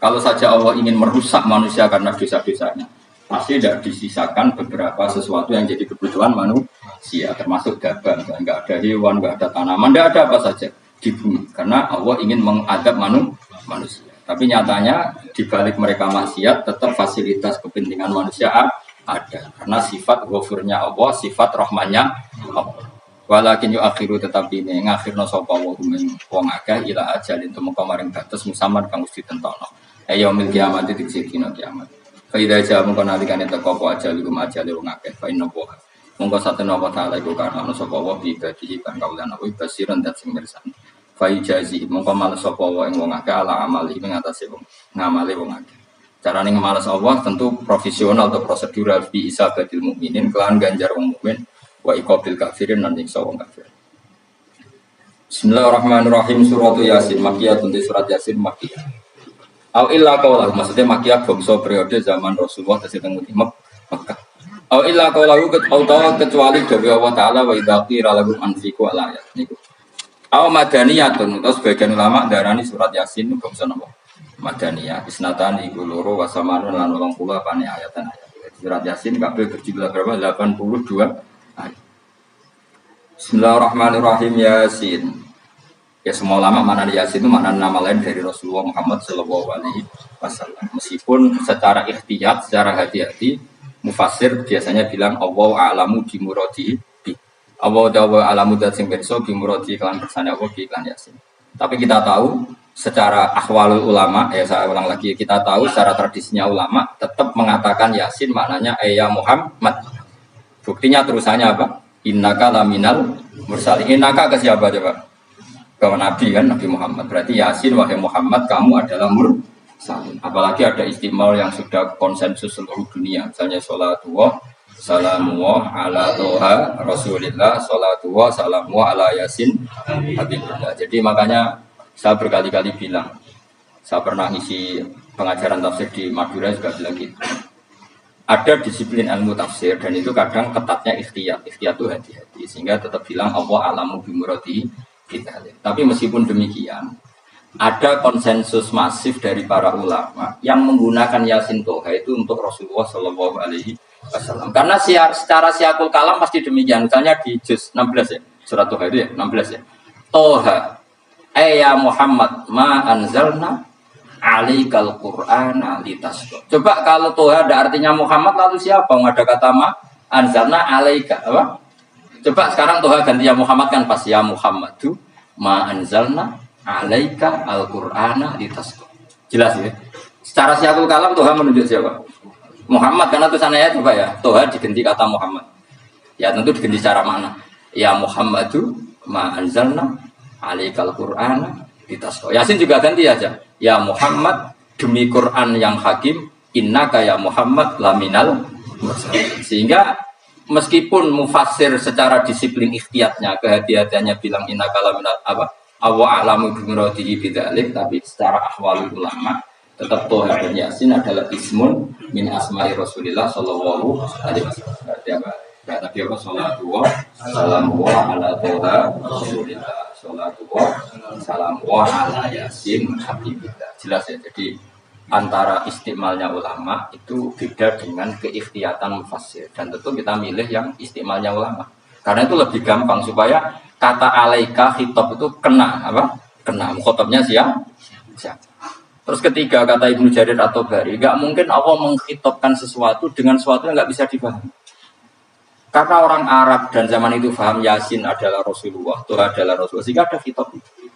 Kalau saja Allah ingin merusak manusia karena dosa-dosanya, pasti tidak disisakan beberapa sesuatu yang jadi kebutuhan manusia, termasuk dagang, enggak ada hewan, enggak ada tanaman, enggak ada apa saja di bumi karena Allah ingin mengadab manusia. Tapi nyatanya di balik mereka maksiat tetap fasilitas kepentingan manusia ada karena sifat ghafurnya Allah, sifat rahmannya Allah. Walakin yu akhiru tetapi ini ngakhirna sapa wa wong akeh ila ajalin temeka maring batas musamman kang mesti tentono. Yaumil kiamat diksi dina kiamat. Fa idza jaa mongko nalikane teko apa ajalikum ajale wong akeh fa inna wa mongko satena wa taala iku kana sapa wa bi ibadihi kan kaulan wa basiran dat sing mirsani. Fa ijazi mongko males sapa wa ing wong akeh ala amali ing atase wong ngamale wong akeh. Carane ngemalas Allah tentu profesional atau prosedural bi isabatil mukminin kelan ganjar wong mukmin wa iqabil kafirin lan nyiksa wong kafir. Bismillahirrahmanirrahim. Surat Yasin Makkiyah. Tentu surat Yasin Makkiyah. Au illa qaulahu, maksudnya Makkiyah bangsa periode zaman Rasulullah tasih teng Mekah. Au illa qaulahu kecuali dari Allah Taala wa idza qira lahum anfiqu ala ayat niku. Au madaniyatun, terus sebagian ulama darani surat Yasin bangsa napa? Madaniyah. Isnatan iku loro wa samanun lan 80 apane ayatan ayat. Surat Yasin kabeh berjumlah berapa? 82 ayat. Bismillahirrahmanirrahim. Yasin. Ya semua ulama mana Yasin itu makna nama lain dari Rasulullah Muhammad Shallallahu Alaihi Wasallam. Meskipun secara ikhtiyat, secara hati-hati, mufassir biasanya bilang Allah a'lamu bimuradi bi. Allah a'lamu dat sing pirsa bimuradi kelan kersane Allah bi iklan Yasin. Tapi kita tahu secara ahwalul ulama, ya saya ulang lagi, kita tahu secara tradisinya ulama tetap mengatakan Yasin maknanya ya Muhammad. Buktinya terusannya apa? Innaka laminal mursalin. Innaka ke siapa coba? Ke Nabi kan, Nabi Muhammad. Berarti Yasin, wahai Muhammad, kamu adalah mursalin. Apalagi ada istimewa yang sudah konsensus seluruh dunia. Misalnya sholatullah, salamullah ala toha rasulillah, sholatullah, salamullah ala Yasin Habibullah. Jadi makanya saya berkali-kali bilang, saya pernah ngisi pengajaran tafsir di Madura juga bilang gitu. Ada disiplin ilmu tafsir dan itu kadang ketatnya ikhtiyat. Ikhtiyat itu hati-hati. Sehingga tetap bilang Allah alamu bimurati kita. Tapi meskipun demikian, ada konsensus masif dari para ulama yang menggunakan Yasin Toha itu untuk Rasulullah Shallallahu Alaihi Wasallam. Karena secara siakul kalam pasti demikian. Misalnya di juz 16 ya, surat Toha itu ya, 16 ya. Toha, ya Muhammad, ma anzalna alikal Qur'ana litasqa. Coba kalau Toha ada artinya Muhammad, lalu siapa? Ada kata ma anzalna alaika apa? Coba sekarang Toha ganti ya Muhammad kan pas ya Muhammadu ma anzalna alaika al-Qur'ana litasqa. Jelas ya. Secara siakul kalam Toha menunjuk siapa? Muhammad karena tulisannya coba ya. Toha diganti kata Muhammad. Ya tentu diganti secara makna. Ya Muhammadu ma anzalna alaika al-Qur'ana litasqa. Yasin juga ganti aja. Ya Muhammad demi Quran yang hakim innaka ya Muhammad laminal mursalin. Sehingga meskipun mufassir secara disiplin ikhtiyatnya, kehati-hatiannya bilang inna kalaminat apa awa alamu bimuradihi bidzalik, tapi secara ahwalul ulama tetap Toha dan Yasin adalah ismun min asma'i Rasulillah sallallahu alaihi wasallam. Berarti apa? Berarti apa? Salatullah salamullah ala Toha Rasulillah, salatullah salamullah ala Yasin habibillah. Jelas ya. Jadi antara istimalnya ulama itu beda dengan keikhtiatan mufassir, dan tentu kita milih yang istimalnya ulama karena itu lebih gampang supaya kata alaika khitab itu kena apa? Kena mukhatabnya siapa? Terus ketiga kata Ibnu Jarir atau Bari, nggak mungkin Allah mengkhitabkan sesuatu dengan sesuatu yang nggak bisa dipahami. Karena orang Arab dan zaman itu paham Yasin adalah Rasulullah, Toha adalah Rasulullah, sehingga ada khitab itu.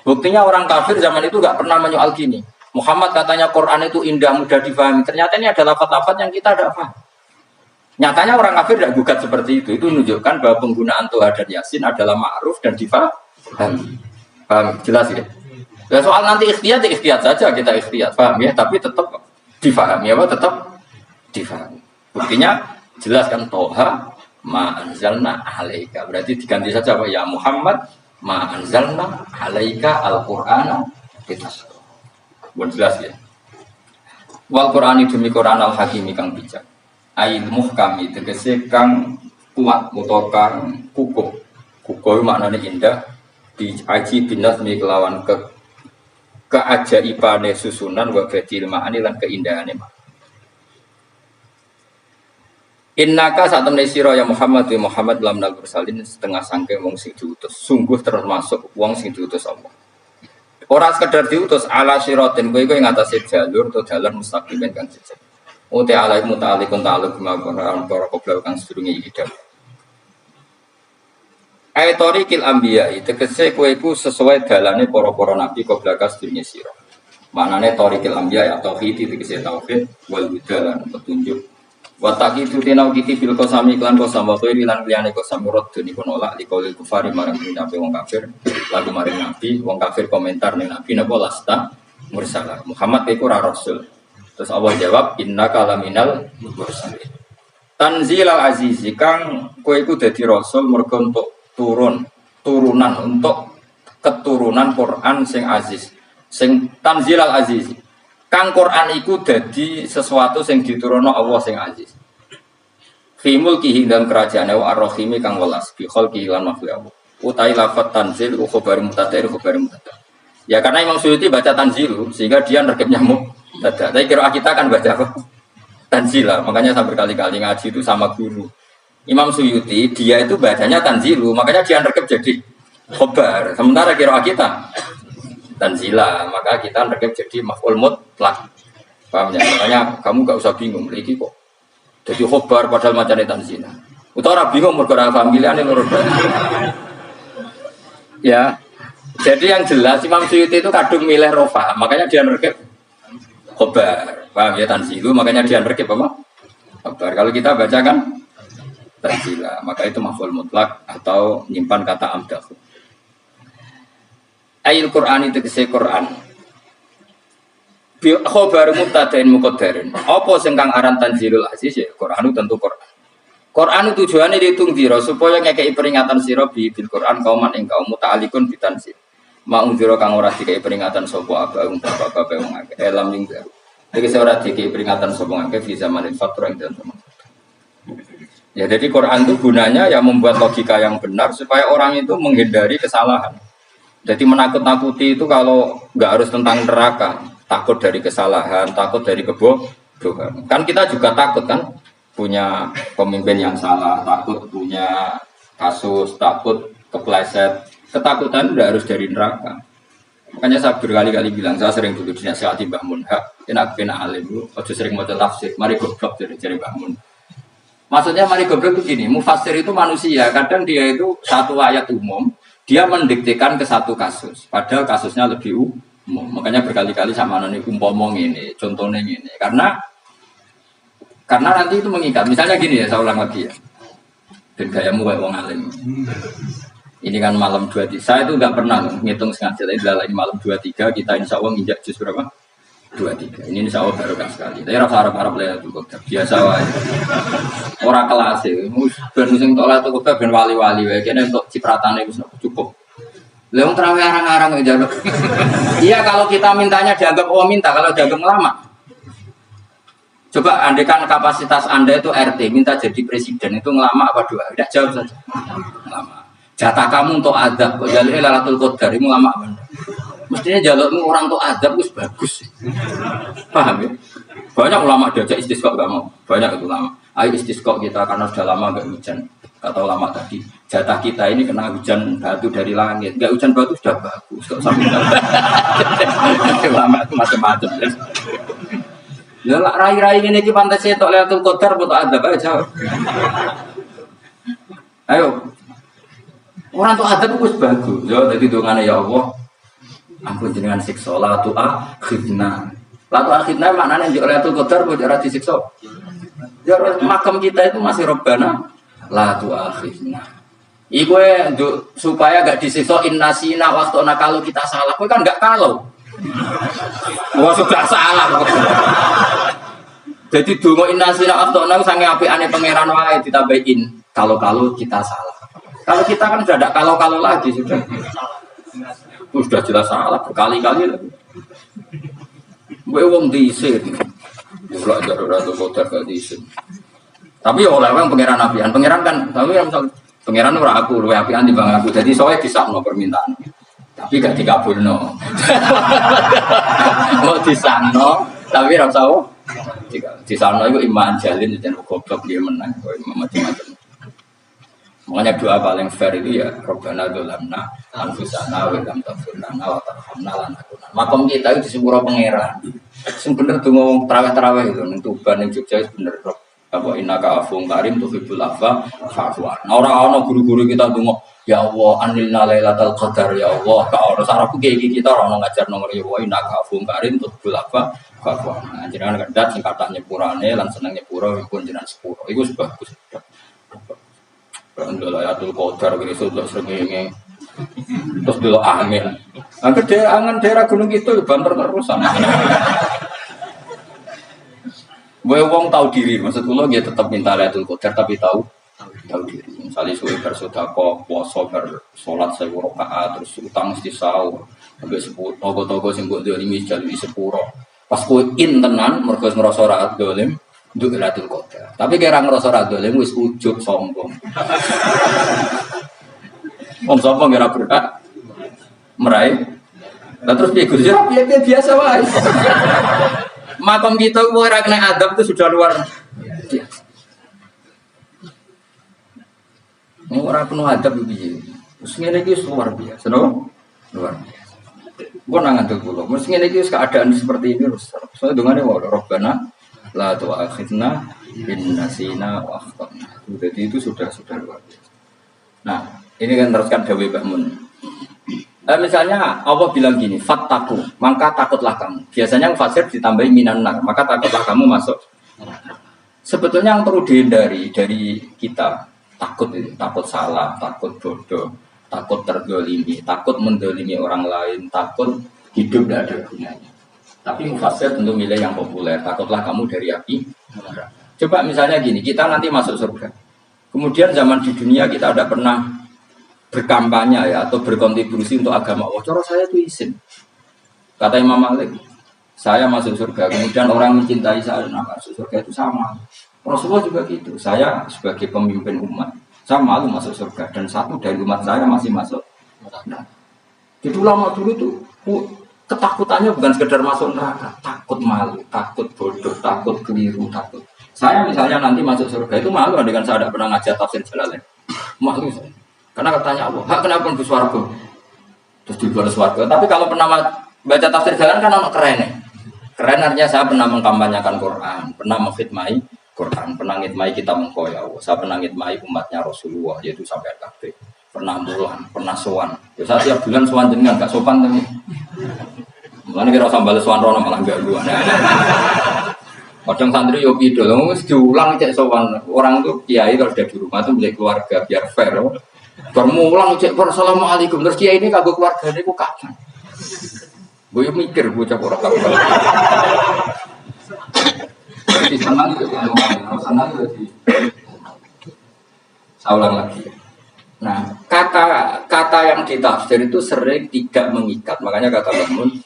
Buktinya orang kafir zaman itu nggak pernah menyoal gini. Muhammad katanya Quran itu indah, mudah difahami. Ternyata ini adalah lafaz-lafaz yang kita tidak paham. Nyatanya orang kafir tidak gugat seperti itu. Itu menunjukkan bahwa penggunaan Toha dan Yasin adalah ma'ruf dan difahami. Paham? Jelas ya? Ya soal nanti ikhtiyat saja kita ikhtiyat. Paham ya? Tapi tetap difahami. Ya, tetap difahami. Buktinya jelas kan Toha ma anzalna alaika. Berarti diganti saja apa? Ya Muhammad ma anzalna alaika al-Qur'ana litasqa. Bukan jelas ya. Wal Qur'ani demi Qur'an al hakimi kang bijak. Ail muhkami tegese kang kuat utawa kang kukuh. Kukuh maknane indah, diaji binas mi kelawan keajaibane susunan wa badil ma'ani lan keindahane. Innaka saat temne sira ya Muhammad wa Muhammad lam nal mursalin setengah sangke wong sing diutus. Sungguh termasuk wong sing diutus Allah. Ora sekedar diutus ala siratin kowe yang ngatasi jalur atau jalan mustaqimin kang jejeg. Uti alaihi muta'alliqun ta'alluq bima para qabla kang sedurunge iki dawuh. Ayatoriqil anbiya tegese kowe iku sesuai dalane para-para nabi qabla ka sedurunge sira. Maknane tariqil anbiya ya tauhid tegese tauhid wal huda lan petunjuk. Wa taqitu tinau kiti fil qasami lan qasam wa khairi lan liyane qasam murad dipun nolak liqauli kufari marang nabi wong kafir lagu maring nabi wong kafir komentar ning nabi napa lasta mursalah Muhammad iku ora rasul. Terus Allah jawab innaka laminal mursalin. Tanzilal azizi kang kowe iku dadi rasul mergo untuk turunan untuk keturunan Quran sing aziz, sing tanzilal aziz. Kang Quran iku dadi sesuatu sing diturunno Allah sing aziz. Fi mulkihi dalam kerajaan wa ar-rahimi kang welas bi khalqi lan makhluk. Utai lafat tanzil khabar mubtada khabar mubtada. Ya karena Imam Suyuti baca tanzilu sehingga dia nerkep nyamuk mubtada. Tapi kira kita kan baca apa? Tanzila. Makanya saya berkali-kali ngaji itu sama guru. Imam Suyuti dia itu bacanya tanzilu, makanya dia nerkep jadi khabar. Sementara kira kita tanzila, maka kita nerkep jadi maf'ul mutlaq. Paham ya? Makanya kamu gak usah bingung iki kok. Jadi khobar padahal macamnya tanzina. Utara bingung mergo ora familiane loro. Ya. Jadi yang jelas Imam Suyuti itu kadung milih rofa, makanya dia nerkep khobar. Paham ya tanzilu, makanya dia nerkep apa? Khobar. Kalau kita baca kan tanzila, maka itu maf'ul mutlak atau nyimpan kata amdah. Ayat Quran itu kese Quran. Bi khabar mubtada'in muqaddarin. Apa sing kang aran tanzilul aziz ya Quran tentu Quran. Quran tujuane ditungdira supaya ngekeki peringatan sira bil Quran kauman ing kaum muta'alliqun bitanzil. Ma'unzira kang ora dikeki peringatan sapa abang bapak wong akeh elam ning baru. Iki ora dikeki peringatan sapa akeh fi zamanil fatra ing dalem zaman. Ya jadi Quran itu gunanya ya membuat logika yang benar supaya orang itu menghindari kesalahan. Jadi menakut-nakuti itu kalau nggak harus tentang neraka. Takut dari kesalahan, takut dari kebodohan. Kan kita juga takut kan punya pemimpin yang salah, takut punya kasus, takut kepleset. Ketakutan udah harus dari neraka. Makanya saya berkali-kali bilang, saya sering dulu dinasihati Mbah Mun, enak kena alim lu, ojo sering mau tafsir, mari goblok dari Mbah Mun. Maksudnya mari goblok itu gini, mufassir itu manusia, kadang dia itu satu ayat umum, dia mendiktekan ke satu kasus, padahal kasusnya lebih umum. Makanya berkali-kali sama noni umpomong ini, contohnya ini, karena nanti itu mengikat. Misalnya gini ya, saya ulang lagi ya, dan gayamu kayak wong alim. Ini kan malam 23, saya itu nggak pernah ngitung sengaja, tapi lagi malam 23 kita insya Allah nginjak jus berapa? 23. Ini insya Allah barokah sekali. Tapi rasa harap-harap lah itu biasa wae. Orang kelas ya, ben sing tok lah tuh ben wali-wali wae, kene untuk cipratane wis cukup. Leung terawih arang-arang aja. Iya kalau kita mintanya dianggap minta, kalau dianggap lama. Coba andekan kapasitas Anda itu RT, minta jadi presiden itu ngelama apa doa? Tidak jawab saja. Lama. Jatah kamu untuk adab, kok jalurnya Lailatul Qadar itu lama banget. Mestinya jalurmu orang untuk adab itu bagus. Paham ya? Banyak ulama diajak istisqa gak mau. Banyak itu lama. Ayo istisqa kita karena sudah lama gak hujan. Atau lama tadi jatah kita ini kena hujan batu dari langit, nggak hujan batu sudah bagus kok sampai lama itu macam-macam ya lah rai-rai ini kita pantas setok Lailatul Qadar buat ada aja. Ayo orang tuh ada bagus bagus ya jadi dongane ya Allah ampun jenengan siksa la tu akhidna maknanya Lailatul Qadar buat ora disiksa ya makam kita itu masih Rabbana la tu akhirna. Iku supaya gak disiksa innasina waktu kalau kita salah. Kowe kan gak kalau. Wah sudah salah. Jadi donga innasina waktu sange apikane pangeran wae ditambahin kalau kita salah. Kalau kita kan sudah ada kalau lagi sudah. Sudah jelas salah berkali-kali lagi. Kowe wong diisin. Ora jare kotor gak diisin. Tapi ya oleh orang pangeran apian, pangeran kan, tapi yang misal pangeran ora aku, luwe apian timbang aku. Jadi soalnya disakno permintaan, tapi gak dikabulno. Mau disakno, tapi ora usah. Disakno itu iman jalin dan goblok dia menang, macam-macam. Makanya doa paling fair itu ya Rabbana dzalamna anfusana wa lam taghfir lana wa tarhamna lanakunanna. Makom kita itu disepuro pangeran. Sing bener donga tarawih-tarawih itu ning Tuban ning Jogja bener. Apa innaka afuwun karim tuhibbul afwa fa'fu anna. Ora ana guru-guru kita ndonga, ya Allah anilna lailatul qadar ya Allah. Ka ora sarapku iki kita ora ono ngajar nomor ya Allah innaka afuwun karim tuhibbul afwa fa'fu anna. Jenengan kendhat sing kathah nyepurane lan seneng nyepuro pun jenengan sepuro. Iku bagus. Kalau lailatul qadar iki sudah srengenge. Terus dulu angin. Angger daerah gunung itu banter terusan. Wong tahu diri, maksud kula nggih tetap minta Lailatul Qadar tapi tahu tahu diri. Misalnya suwe bersodako, puasa bersolat 1000 rakaat, terus utang mesti sahur, sampai sepuluh togo-togo sing mbok dolimi jalui sepuro. Pas kowe tenan mergo ngrasa ra dolim, nduk Lailatul Qadar. Tapi kira ngrasa ra dolim wis ujug sombong. Wong sombong ora berhak meraih. Lah terus piye Gus? Ya biasa wae. Makom kita ora kena adab itu sudah luar biasa. Orang penuh adab begini, mestinya ini luar biasa, no? Luar biasa. Gua nangan tuh pulau, mestinya ini keadaan seperti ini terus. Soalnya dengan ini walau Robbana, la tu'akhidna bin nasina wa akhtana. Jadi itu sudah luar biasa. Nah, ini kan teruskan Dawe Bahmun. Misalnya Allah bilang gini, fattaku, maka takutlah kamu. Biasanya fasir ditambahi minan nar, maka takutlah kamu masuk. Sebetulnya yang perlu dihindari dari kita. Takut salah, takut bodoh, takut terdolimi, takut mendolimi orang lain, takut hidup tidak ada gunanya. Tapi mufassir tentu milih yang populer. Takutlah kamu dari api. Coba misalnya gini, kita nanti masuk surga. Kemudian zaman di dunia kita tidak pernah berkampanye ya atau berkontribusi untuk agama Allah. Cara saya itu izin. Kata Imam Malik, saya masuk surga. Kemudian orang mencintai saya dan masuk surga itu sama. Rasulullah juga gitu. Saya sebagai pemimpin umat, saya malu masuk surga dan satu dari umat saya masih masuk. Nah, jadi ulama dulu tuh ketakutannya bukan sekedar masuk neraka, takut malu, takut bodoh, takut keliru, takut. Saya misalnya nanti masuk surga itu malu dengan saya tidak pernah ngajar tafsir Jalalain. Malu saya. Karena katanya Allah, hak kenapa pun swarga? Terus di luar swarga. Tapi kalau pernah baca tafsir Jalalain kan ono keren. Keren artinya saya pernah mengkampanyekan Quran, pernah mengkhidmati Quran, pernah ngitmai kitab engkau ya Allah. Saya pernah ngitmai umatnya Rasulullah, yaitu sampai kabeh. Pernah mulan, pernah sowan. Ya saya tiap bulan sowan jenengan gak sopan tapi. Mulane kira sambal sowan rono malah gak luan. Kadang santri yo pidol, wis diulang cek sowan. Orang tuh kiai kalau sudah di rumah tuh milik keluarga biar fair. Bermulang cek assalamualaikum terus kiai ini kagok keluargane ku kapan. Gue mikir bocah ora kapan. Di sana itu saya ulang lagi. Nah, kata yang ditafsir itu sering tidak mengikat. Makanya kata Bahmun,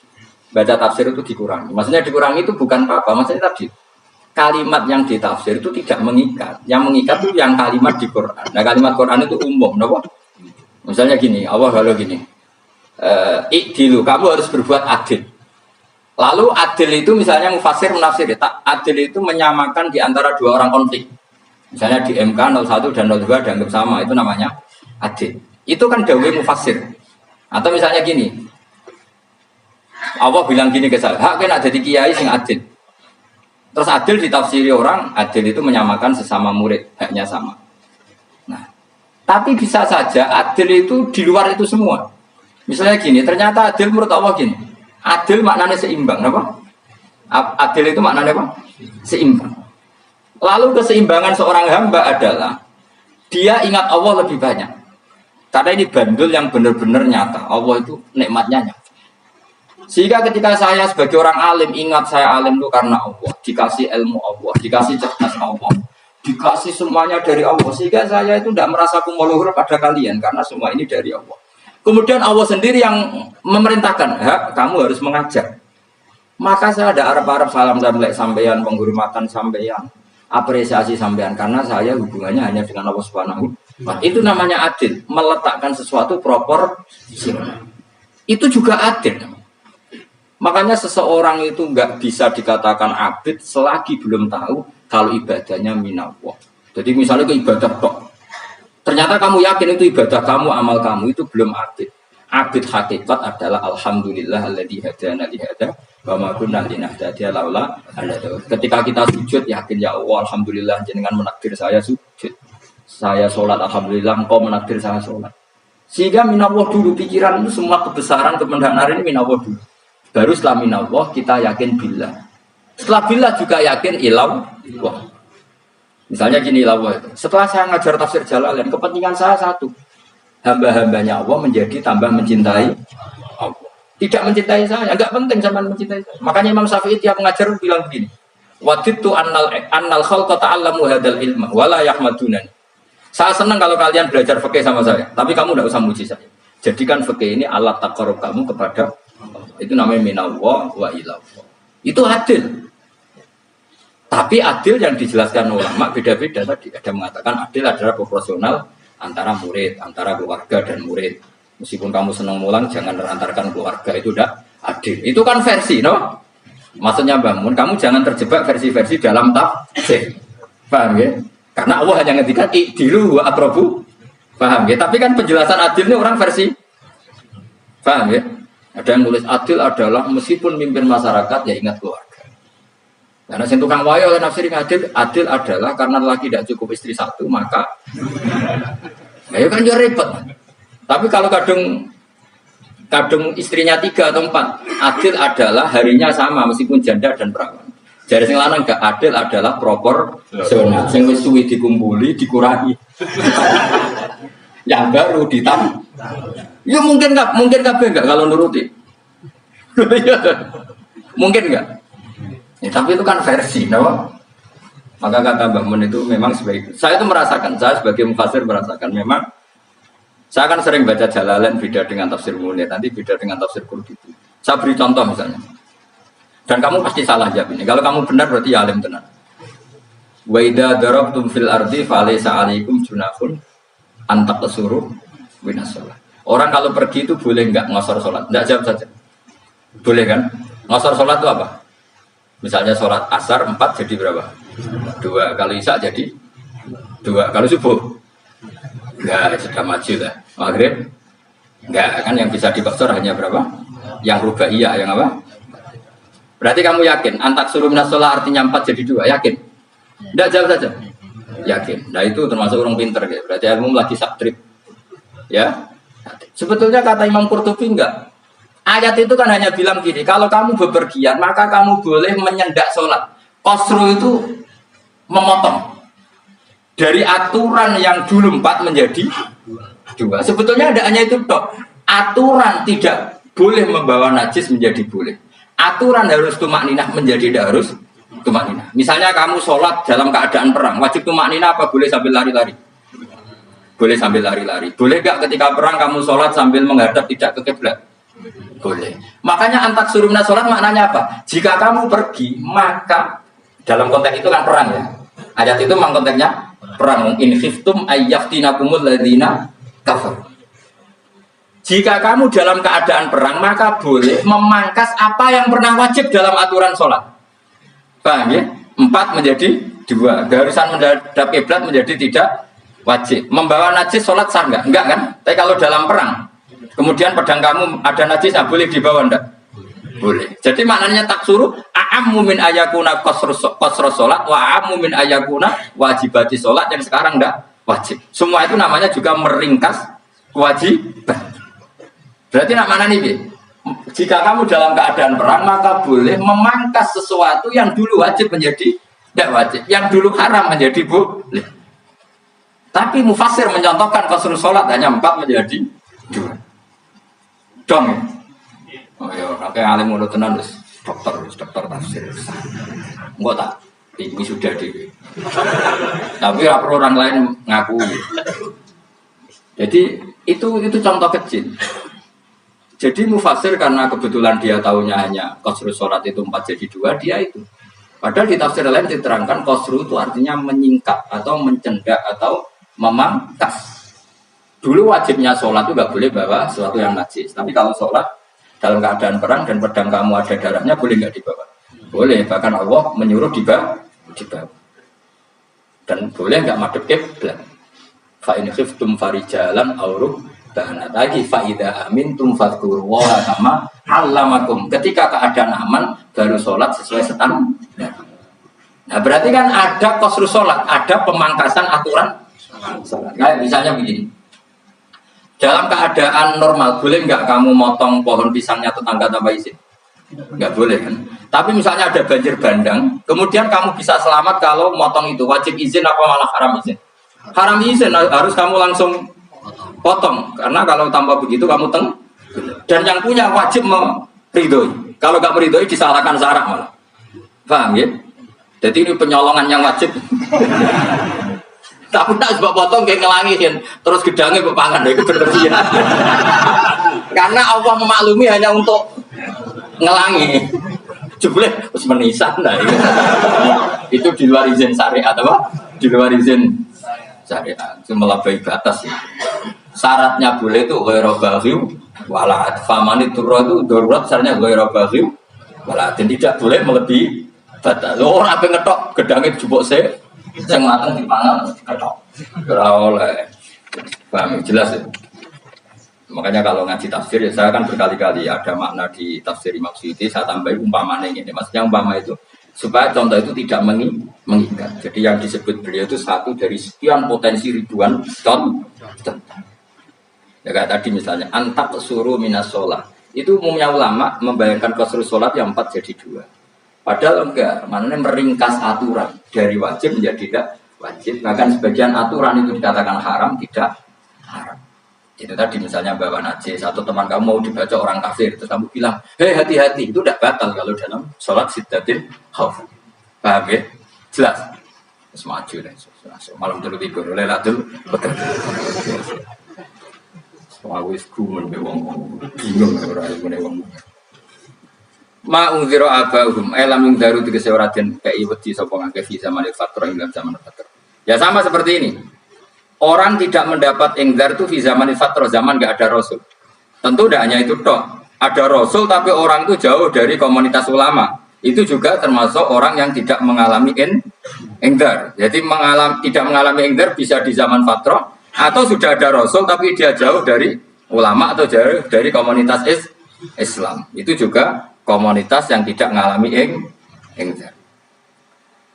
baca tafsir itu dikurangi. Maksudnya dikurangi itu bukan apa-apa. Maksudnya tadi kalimat yang ditafsir itu tidak mengikat. Yang mengikat itu yang kalimat di Quran. Nah, kalimat Quran itu umum, kenapa? Misalnya gini, Allah kalau gini, ikdilu, kamu harus berbuat adil. Lalu adil itu misalnya mufassir menafsir, adil itu menyamakan di antara dua orang konflik. Misalnya di MK 01 dan 02 dianggap sama, itu namanya adil. Itu kan dawai mufassir. Atau misalnya gini, Allah bilang gini ke saya, hak kena jadi kiai sing adil. Terus adil ditafsiri orang, adil itu menyamakan sesama murid, haknya sama. Nah, tapi bisa saja adil itu di luar itu semua. Misalnya gini, ternyata adil menurut Allah gini. Adil maknanya seimbang, apa? Adil itu maknanya apa? Seimbang. Lalu keseimbangan seorang hamba adalah dia ingat Allah lebih banyak. Karena ini bandul yang benar-benar nyata. Allah itu nikmatnya nyata. Sehingga ketika saya sebagai orang alim ingat saya alim itu karena Allah, dikasih ilmu Allah, dikasih cerdas Allah, dikasih semuanya dari Allah. Sehingga saya itu tidak merasa kumuluhur pada kalian karena semua ini dari Allah. Kemudian Allah sendiri yang memerintahkan, kamu harus mengajar. Maka saya ada Arab-Arab salam sampeyan, penghormatan sampeyan, apresiasi sampeyan karena saya hubungannya hanya dengan Allah Subhanahu wa Ta'ala. Itu namanya adil, meletakkan sesuatu proporsional. Itu juga adil. Makanya seseorang itu nggak bisa dikatakan abid selagi belum tahu kalau ibadahnya minallah. Jadi misalnya ke ibadah tok. Ternyata kamu yakin itu ibadah kamu, amal kamu itu belum abid. Abid hakikat adalah alhamdulillah alladzi hadana li hada wa ma kunna linahtadiya laula an hadana. Ketika kita sujud yakin ya Allah alhamdulillah jenengan menakdir saya sujud. Saya sholat alhamdulillah engkau menakdir saya sholat. Sehingga minallah dulu pikiran itu semua kebesaran kebenaran ini minallah dulu. Baru setelah minallah kita yakin billah. Setelah billah juga yakin ilallah. Misalnya gini lah, setelah saya ngajar tafsir Jalalain, kepentingan saya satu, hamba-hambanya Allah menjadi tambah mencintai Allah. Tidak mencintai saya, enggak penting sama mencintai saya. Makanya Imam Syafi'i tiap mengajar bilang begini, waditu annal khalqa ta'allamu hadal ilma wala yahmadunani. Saya senang kalau kalian belajar fikih sama saya, tapi kamu tidak usah muji saya. Jadikan fikih ini alat taqarrub kamu kepada Allah. Itu namanya minallah wa ilallah. Itu adil. Tapi adil yang dijelaskan ulama beda-beda tadi. Ada mengatakan adil adalah proporsional antara murid, antara keluarga dan murid. Meskipun kamu senang mulang, jangan merantarkan keluarga, itu udah adil. Itu kan versi, no? Maksudnya bangun, kamu jangan terjebak versi-versi dalam tafsir. Paham ya? Karena Allah hanya ngendikan i'dilu wa aqrabu. Paham ya? Tapi kan penjelasan adil ini orang versi. Paham ya? Ada yang nulis adil adalah meskipun mimpin masyarakat ya ingat keluarga. Karena sing tukang wayo oleh nafsir adil adalah karena laki tidak cukup istri satu maka ya kan jadi repot. Tapi kalau kadung istrinya 3 atau 4, adil adalah harinya sama meskipun janda dan perawan. Jadi sing lanang gak adil adalah proporsional. Sing wis suwi dikumpuli dikurangi. Yang baru ditambah. Ya mungkin kabeh enggak kalau nuruti. Mungkin enggak. Ya, tapi itu kan versi, no? Maka kata Mbah Mun itu memang sebaik. Saya itu merasakan, saya sebagai mufassir merasakan memang saya kan sering baca Jalalain beda dengan tafsir Munir, nanti beda dengan tafsir Qurtubi. Saya beri contoh misalnya. Dan kamu pasti salah jawab ini. Kalau kamu benar berarti ya alim tenan. Wa idza darabtum fil ardi falaysa 'alaikum junahun an taqsuru minas shalah. Orang kalau pergi itu boleh enggak ngosor salat? Enggak, jawab saja. Boleh kan? Ngosor salat itu apa? Misalnya salat asar 4 jadi berapa? 2. Kalau isya jadi 2. Kalau subuh enggak, sudah maju lah. Maghrib enggak, kan yang bisa dikosor hanya berapa? Yang rubaiyah, yang apa? Berarti kamu yakin antak suruh minas shalah artinya 4 jadi 2, yakin? Enggak, jawab saja. Yakin. Nah itu termasuk orang pinter ya. Berarti ilmu lagi saktrip. Ya. Sebetulnya kata Imam Qurtubi enggak. Ayat itu kan hanya bilang gini, kalau kamu bepergian maka kamu boleh menyendak sholat. Qasru itu memotong. Dari aturan yang dulu 4 menjadi 2. Sebetulnya ada hanya itu toh. Aturan tidak boleh membawa najis menjadi boleh. Aturan harus tumakninah menjadi tidak harus tumakninah. Misalnya kamu sholat dalam keadaan perang, wajib tumakninah apa boleh sambil lari-lari? Boleh sambil lari-lari. Boleh gak ketika perang kamu sholat sambil menghadap tidak ke kiblat? Boleh. Makanya antak suruh minas sholat maknanya apa? Jika kamu pergi, maka dalam konteks itu kan perang ya. Ayat itu memang konteksnya perang. In khiftum ayyaftinakumul ladzina kafar. Jika kamu dalam keadaan perang, maka boleh memangkas apa yang pernah wajib dalam aturan sholat. Paham ya? 4 menjadi 2. Keharusan menghadap kiblat menjadi tidak wajib. Membawa najis sholat sah enggak? Enggak kan? Tapi kalau dalam perang, kemudian pedang kamu ada najis, boleh dibawa enggak? Boleh. Jadi maknanya tak suruh a'ammu min ayakuna qasrus sholat wa a'ammu min ayakuna wajibati sholat yang sekarang enggak wajib. Semua itu namanya juga meringkas kewajiban. Berarti nak mana nih? Jika kamu dalam keadaan perang maka boleh memangkas sesuatu yang dulu wajib menjadi tidak wajib, yang dulu haram menjadi boleh. Tapi mufassir mencontohkan qasrus sholat hanya 4 menjadi 2. Dong. Oh ya, kakek alim mulut tenan terus dokter tafsir. Enggak tak, ini sudah di. Tapi orang lain ngaku. Jadi itu contoh kecil. Jadi mufassir karena kebetulan dia tahunya hanya qasrus sholat itu 4 jadi 2, dia itu. Padahal di tafsir lain diterangkan qasru itu artinya menyingkat atau mencendak atau memangkas. Dulu wajibnya sholat itu nggak boleh bawa sesuatu yang najis. Tapi kalau sholat dalam keadaan perang dan pedang kamu ada darahnya boleh nggak dibawa? Boleh. Bahkan Allah menyuruh dibawa. Dan boleh nggak madhep kiblat. Fa in khiftum farijalan auruk dan lagi faida amintum fadhkurullaha kama 'allamakum. Ketika keadaan aman baru sholat sesuai standar. Nah berarti kan ada qasrus sholat, ada pemangkasan aturan sholat. Kayak misalnya begini. Dalam keadaan normal boleh nggak kamu motong pohon pisangnya tetangga tanpa izin? Nggak boleh kan? Tapi misalnya ada banjir bandang, kemudian kamu bisa selamat kalau motong itu wajib izin apa malah haram izin? Haram izin, harus kamu langsung potong karena kalau tanpa begitu kamu dan yang punya wajib meridoi. Kalau nggak meridoi disalahkan syarak malah. Paham ya? Jadi ini penyolongan yang wajib. Tapi tak sebab potong kayak ngelangi kan. Terus gedangnya berpangan itu berlebihan. Karena Allah memaklumi hanya untuk ngelangi. Jebule wis menisan nah itu di luar izin syariat apa? Di luar izin syariat. Itu melampaui batas ya. Syaratnya boleh itu ghairu baghi wala famani turra itu darurat syaratnya ghairu baghi wala tidak boleh melebihi batas. Lho ora ape ngetok gedangnya jupuk sik sing mateng dipangan ketok. Ora oleh. Paham jelas ya? Makanya kalau ngaji tafsir ya saya kan berkali-kali ada makna di tafsir Imam Suyuti saya tambahin umpamanya ini. Maksudnya umpama itu supaya contoh itu tidak mengikat. Jadi yang disebut beliau itu satu dari sekian potensi ribuan contoh. Ya kayak tadi misalnya antak suruh minas sholat. Itu umumnya ulama membayangkan qasrul sholat yang 4 jadi 2. Padahal enggak, maknanya meringkas aturan dari wajib menjadi tidak wajib. Bahkan sebagian aturan itu dikatakan haram, tidak haram. Itu tadi misalnya bawa najis, satu teman kamu mau dibaca orang kafir, terus kamu bilang, hei hati-hati, itu tidak batal kalau dalam sholat siddatin khauf. Paham ya? Jelas? Terus maju deh, malam dulu tidur, lelatul bekerja. Wawis gumun be wong bingung ora ngene wong. Ma unzira abahum elam ing daru tegese ora den kei wedi sapa ngake fi zaman fatra ing zaman fatra. Ya sama seperti ini. Orang tidak mendapat ingdar itu fi zaman fatra zaman enggak ada rasul. Tentu tidak hanya itu toh. Ada rasul tapi orang itu jauh dari komunitas ulama. Itu juga termasuk orang yang tidak mengalami ingdar. Jadi tidak mengalami ingdar bisa di zaman fatra. Atau sudah ada rasul tapi dia jauh dari ulama atau jauh dari komunitas Islam. Itu juga komunitas yang tidak mengalami ingdar.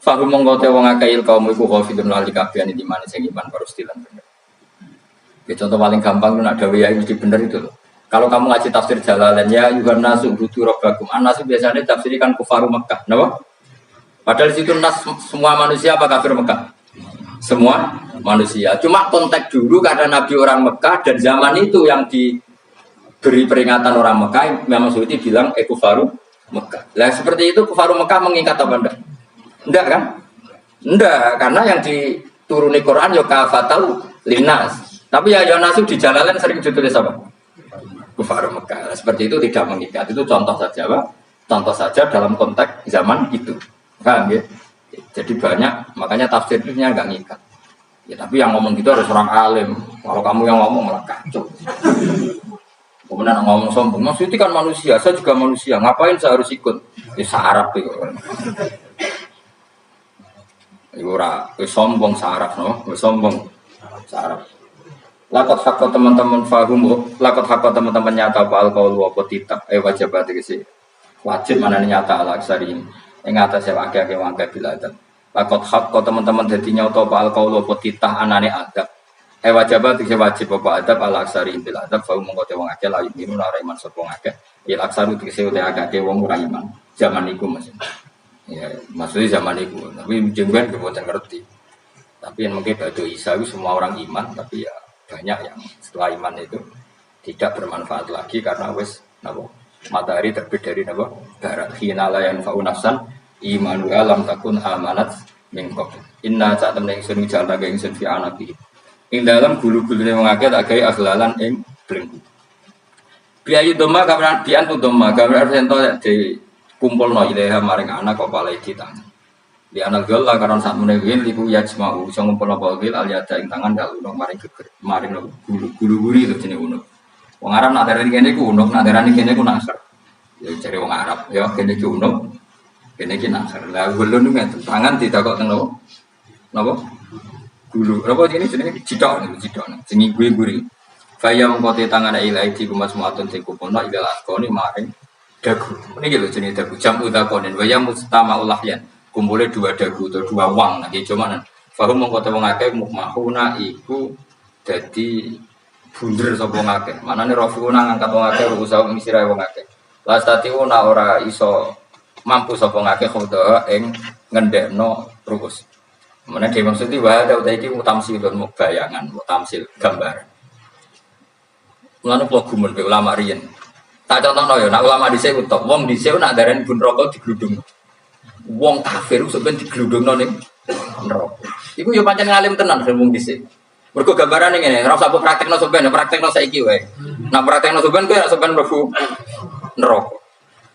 Fahum mongkote wong akail kaum iku khafidun lali kabehane di mana sing iman parustilan bener. Ya, contoh paling gampang itu ada ya mesti bener itu loh. Kalau kamu ngaji tafsir Jalalain ya yuhan nasu butu rabbakum. An-nasu biasanya tafsirikan kufaru Mekah. Kenapa? Padahal di situ nas semua manusia apa kafir Mekah? Semua manusia. Cuma konteks dulu karena Nabi orang Mekah dan zaman itu yang diberi peringatan orang Mekah memang Suyuti bilang kufaru Mekah. Lah seperti itu kufaru Mekah mengikat apa enggak? Enggak kan? Enggak, karena yang dituruni Quran ya kafatal linnas. Tapi ya nasu di Jalalain sering ditulis apa? Kufaru Mekah. Seperti itu tidak mengikat. Itu contoh saja, Pak. Contoh saja dalam konteks zaman itu. Paham ya? Jadi banyak, makanya tafsirnya nggak ngikat. Ya tapi yang ngomong gitu harus orang alim. Kalau kamu yang ngomong malah kacau. Kemudian ngomong sombong, maksudnya kan manusia, saya juga manusia. Ngapain saya harus ikut? Ya Arab itu. Ora, sombong saraf no, sombong saraf. Lakot hakko teman-teman fahum, lakot hakko teman-teman nyata apa alkohol apa tidak. Wajib berarti sih. Wajib mana nyata alaksari ini. Yang atas saya pakai wangkai biladab. Lakot hakko teman-teman jadi nyata apa alkohol apa tidak anane adab. Wajib berarti wajib apa adab alaksari biladab. Fahum mengkote wong akeh layu minun araiman sopong akeh. Ilaksaru dikese udah akeh wong uraiman. Zaman itu masih. Ya, maksudnya zaman itu, tapi jengben kebuatan ngerti. Tapi yang mungkin batu Isa itu semua orang iman, tapi ya banyak yang setelah iman itu tidak bermanfaat lagi karena wes matahari terbit dari barat. Hina la yanfa'u nafsan imanu lam takun amanat min qabl. Inna saat temen ingsun jalan ke ingsun fi anabi. Ing dalam gulu-gulune wong akeh tak gawe aglalan ing belenggu. Biayu doma kapan bian tu doma kapan sento di kumpul no ilaha maring anak kok palai di tangan. Di anak gol lah karena saat menewil ibu ya semau bisa ngumpul no gol aliada ing tangan kalau unuk maring geger maring no gulu-gulu itu jenis unuk. Wong Arab nak darani kene ku unuk, nak darani kene ku nasr. Ya cari wong Arab, ya kene ku unuk, kene ki nasr. Lah gulun niku tangan ditakok teng napa? Gulu. Napa jenenge cidok niku cidok. Sing guri-guri. Kaya mengkote tangan ilahi di kumas muatun sing kupono ilal asqoni maring dagu, ini gitu jenis dagu jam utakonin, waya mustama ulahyan, kumpulnya 2 dagu atau 2 wang, lagi cuman, fahum mengkota mengake mukmahuna iku jadi bunder sopo ngake, mana nih rofiuna ngangkat mengake usaha misirai mengake, lastatiuna ora iso mampu sopo ngake khodoa eng ngendekno rukus, mana dia maksudnya wahada udah iki mutamsilun mubayangan, mutamsil gambar, mana pelagumun be ulama riyen. Tak contohno ya, nak ulama dhisik utek, wong dhisik nak darani bun rokok digludung. Wong kafir sebenarnya digludungno ning neraka. Iku yo pancen ngalim tenan ngomong dhisik. Mergo gambarane ngene, ora usah praktekno sampean, praktekno saiki wae. Nah praktekno sampean kowe sampean mlebu neraka.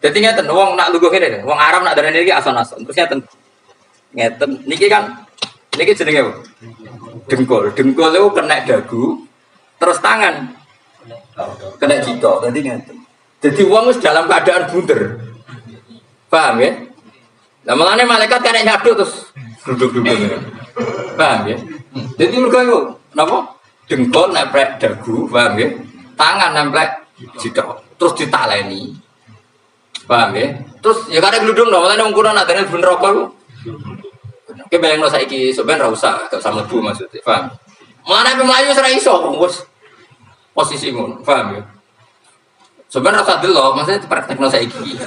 Dadi ngeten wong nak lungguh ngene, wong Arab nak darane iki ason-ason. Terus ngeten. Ngeten niki kan niki jenenge apa? Dengkul. Dengkul itu kena dagu, terus tangan kena jito. Dadi ngeten. Jadi wong wis dalam keadaan bunder. Paham ya? Lah malane malaikat kena nyadu terus duduk-duduk. Paham ya? Jadi mergo iku napa? Dengkul nempel dagu, paham ya? Tangan nempel jito. Terus ditaleni. Paham ya? Terus ya karena gludung dong, malane wong kuna nak dene bener apa iku? Ki bayangno saiki sampean ra usah gak sama mlebu maksudnya, paham? Malane mlayu wis ra iso wis posisi ngono, paham ya? Sampean ra usah delok, maksudnya dipraktekno saiki.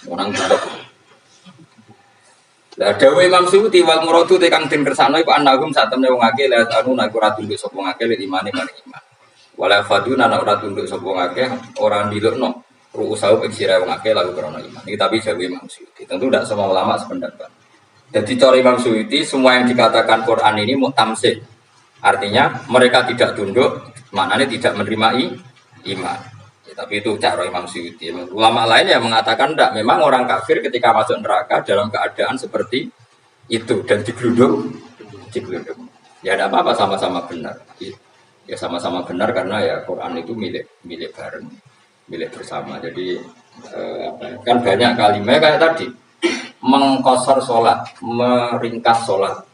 Orang delok. Lah dawuh Imam Suyuti wal muradu te kang den kersakno iku anagum sak temne wong akeh la anu nek ora tunduk sapa ngakeh lek imane maring iman. Wala faduna nek ora tunduk sapa ngakeh ora ndilukno ruusau ing sira wong akeh lalu krana iman. Iki tapi dawuh Imam Suyuti. Tentu tidak semua ulama sependapat. Jadi cara Imam Suyuti semua yang dikatakan Quran ini mutamsil. Artinya mereka tidak tunduk, maknanya tidak menerima iman. Tapi itu cara Imam Suyuti. Ulama lain yang mengatakan tidak. Memang orang kafir ketika masuk neraka dalam keadaan seperti itu dan digelundung. Ya ada apa-apa sama-sama benar. Ya sama-sama benar karena ya Quran itu milik bareng, milik bersama. Jadi kan banyak kalimat kayak tadi mengkosor sholat, meringkas sholat.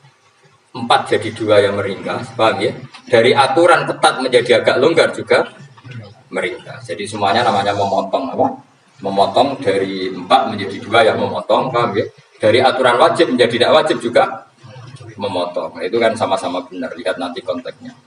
4 jadi 2 yang meringkas, paham ya? Dari aturan ketat menjadi agak longgar juga meringkas. Jadi semuanya namanya memotong apa? Memotong dari 4 menjadi 2 yang memotong, paham ya? Dari aturan wajib menjadi tidak wajib juga memotong. Nah, itu kan sama-sama benar. Lihat nanti konteksnya.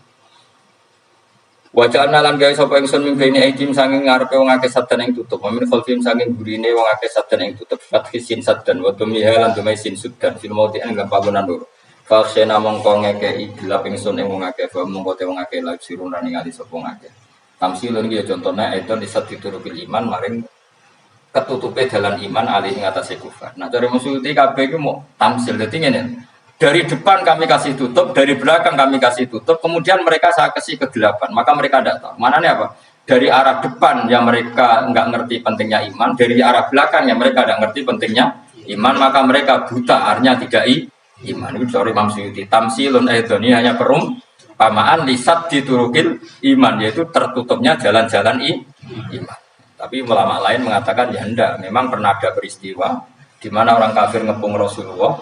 Wajah nalan gawe sapa ingsun mimpi aidim saking ngarepe wong akeh sadan ing tutup. Mamin khalfim saking burine wong akeh sadan ing tutup. Fathisin sadan wa dumiha lan dumai sin sudan fil mauti ing panggonan loro. Faksena mongko ngekei gelap ingsun ing wong akeh, mongko te wong akeh lha sirun ningali sapa wong akeh. Tamsilun iki contone edon isat diturukil iman maring ketutupe dalan iman alih ing atase kufar. Nah, cara Musyuti kabeh iku mau tamsil. Dadi ngene. Dari depan kami kasih tutup, dari belakang kami kasih tutup, kemudian mereka saya kasih kegelapan. Maka mereka tidak tahu. Mananya apa? Dari arah depan yang mereka enggak ngerti pentingnya iman, dari arah belakang yang mereka tidak ngerti pentingnya iman, maka mereka buta, artinya tidak iman. Itu sorry Imam Suyuti. Tamsilun edon ini hanya perumpamaan lisat diturukil iman, yaitu tertutupnya jalan-jalan iman. Tapi ulama lain mengatakan ya enggak, memang pernah ada peristiwa di mana orang kafir ngepung Rasulullah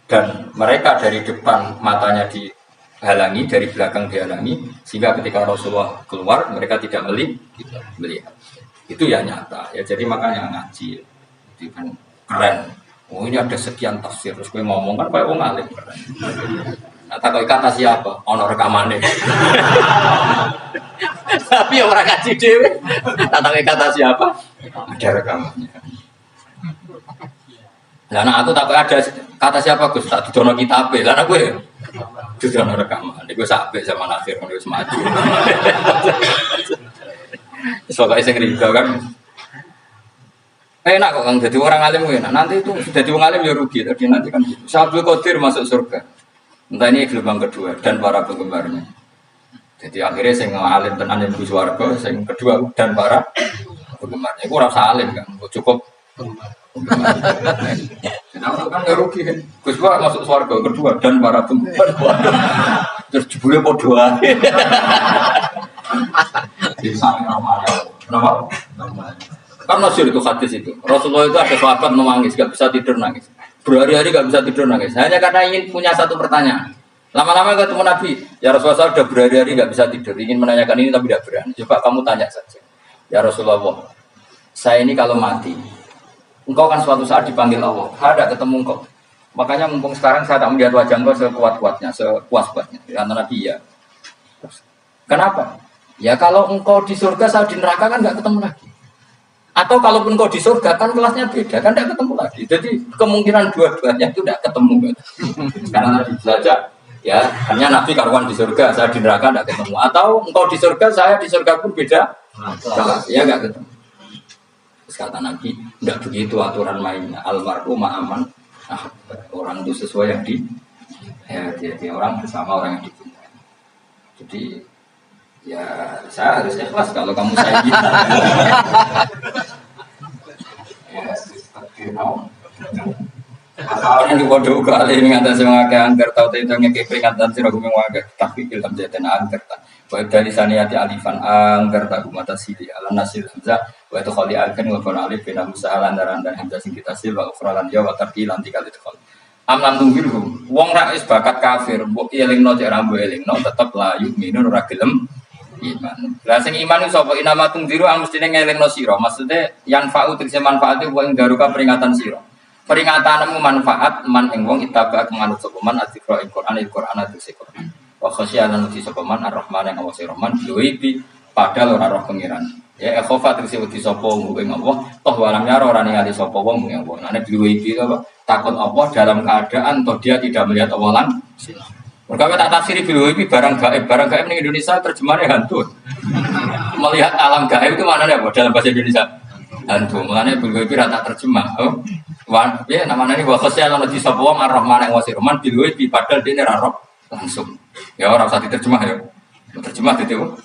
dan mereka dari depan matanya dihalangi, dari belakang dihalangi, sehingga ketika Rasulullah keluar mereka tidak melihat. Itu ya nyata. Ya jadi makanya ngaji itu kan keren. Oh ini ada sekian tafsir, terus gue ngomong kan kayak orang alim keren. Nah, tak kata siapa? Ono rekamannya. Tapi orang ngaji dewe. Tak kata siapa? Ada rekamannya. Lah aku tak ada kata siapa Gus tak didono kitabe. Lah gue didono rekaman. Iku sampe zaman akhir ngono wis mati. Soale sing rido kan. Enak kok Kang dadi orang alim enak. Nanti itu dadi wong alim ya rugi tadi nanti kan gitu. Syabul Qadir masuk surga. Entah ini gelombang kedua dan para penggemarnya. Jadi akhirnya sing alim tenan yang swarga, sing kedua dan para penggemarnya. Iku ora usah alim kan, cukup kenapa kan gak rugi kan? Gus Pak masuk surga kedua dan para penggemar. Terus jebule podo ae. Bisa normal. Kenapa? Normal. Kan masyhur itu hadis itu. Rasulullah itu ada sahabat menangis, gak bisa tidur nangis. Berhari-hari gak bisa tidur nangis. Hanya karena ingin punya satu pertanyaan. Lama-lama ketemu Nabi, ya Rasulullah sudah berhari-hari gak bisa tidur, ingin menanyakan ini tapi tidak berani. Coba kamu tanya saja. Ya Rasulullah, saya ini kalau mati, engkau kan suatu saat dipanggil Allah, ada ketemu engkau. Makanya mumpung sekarang saya tak melihat wajah engkau sekuat-kuatnya, sepuas-puasnya. Karena Nabi ya. Kenapa? Ya kalau engkau di surga, saya di neraka kan gak ketemu lagi. Atau kalaupun engkau di surga kan kelasnya beda, kan tidak ketemu lagi. Jadi kemungkinan dua-duanya itu tidak ketemu. Karena Nabi saja, ya hanya Nabi karuan di surga, saya di neraka tidak ketemu. Atau engkau di surga, saya di surga pun beda kelas, ya nggak ketemu. Terus kata Nabi, tidak begitu aturan mainnya. Almarhum ma'aman, nah, orang itu sesuai yang Ya, jadi orang bersama orang yang dicintai. Jadi ya saya harus ikhlas kalau kamu saya cinta. Ya, seperti Asalnya di bodoh kali ini ngata semua ke angker tahu itu ngeke peringatan sih ragu mengwaga tapi film jadian angker tak. Baik dari saniyati alifan angker tak mata sili ala nasil hamzah. Baik itu kali alifan ngepon alif bina musa landaran dan hamzah sing kita sil wa ufralan ya wa tarkilan tiga itu kali. Amlam tunggu wong rais bakat kafir mbok elingno cek rambu elingno tetep layu minun ora gelem iman. Lah sing iman iku sapa inama tungdiru mestine ngelingno sira. Maksudnya yang fa'u tegese manfaate wa ing garuka peringatan sira. Peringatanmu manfaat man ing wong itabak manut sapa man adzikra ing Quran tegese Quran. Wa khasyanan uti sapa man ar-rahman yang awase rahman yuibi padahal ora roh pengiran. Ya khofa tegese uti sapa wong ing Allah toh walam nyaro ora ningali sapa wong ing Allah. Nek yuibi apa takut Allah dalam keadaan toh dia tidak melihat Allah langsung. Mereka tak tafsiri yuibi barang gaib ning Indonesia terjemahannya hantu. Melihat alam gaib itu mana ya dalam bahasa Indonesia? Hantu. Mulane yuibi rata terjemah. Oh. Wan, ya namanya ini wakasnya kalau di sebuah ar-Rahman yang wasir Rahman bilui di padal di nerarok langsung. Ya orang saat diterjemah ya, terjemah itu.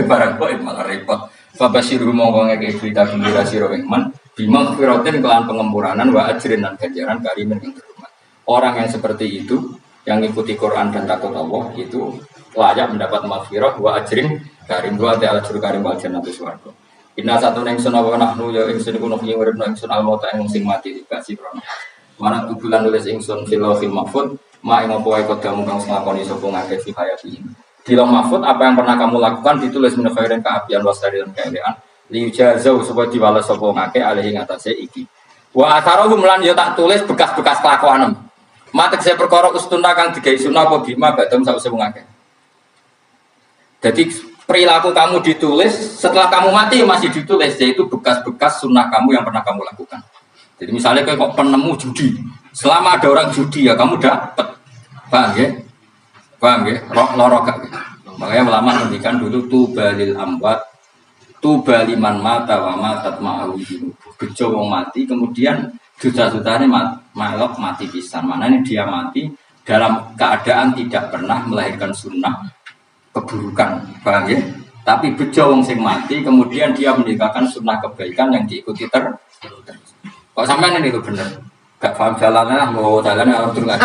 Barang kok malah repot. Fabasiru mongkongnya kayak cerita gembira sirowengman, bimang firotin kelan pengempuranan wa ajrin dan ganjaran karimin yang terhormat. Orang yang seperti itu, yang ikuti Quran dan takut Allah itu layak mendapat maghfirah wa ajrin karim wa ta'ala juru karim wa jannatu swarga. Inna satu neng sun awa nahnu ya ingsun kuno yang uripno ingsun almota ing sing mati dikasih krono. Mana tubulan nulis ingsun fil lauhil mahfuz ma ing apa wae kodamu kang nglakoni sapa ngake fi hayati. Di lauh mahfuz apa yang pernah kamu lakukan ditulis min khairin kaapian wasari dan kaelean li jazau supaya diwales sapa ngake alih ing atase iki. Wa atharuhum lan ya tak tulis bekas-bekas kelakuanem. Matek saya perkara ustuna kang digawe sunah apa bima badam sause ngake. Jadi perilaku kamu ditulis, setelah kamu mati masih ditulis, yaitu bekas-bekas sunnah kamu yang pernah kamu lakukan. Jadi misalnya kayak kok penemu judi, selama ada orang judi ya kamu dapat, paham ya? Paham ya? Lorok gak? Makanya ulama ngendikan dulu tubalil amwat, tubaliman mata wa matat ma'awidinu. Bejo wong mati, kemudian juta-jutanya malok mati pisan. Mana ini dia mati dalam keadaan tidak pernah melahirkan sunnah keburukan, paham ya? Tapi bejo wong sing mati, kemudian dia meninggalkan sunnah kebaikan yang diikuti terus. Kok sampean ini itu bener? Gak paham jalannya, mau jalannya orang turun lagi.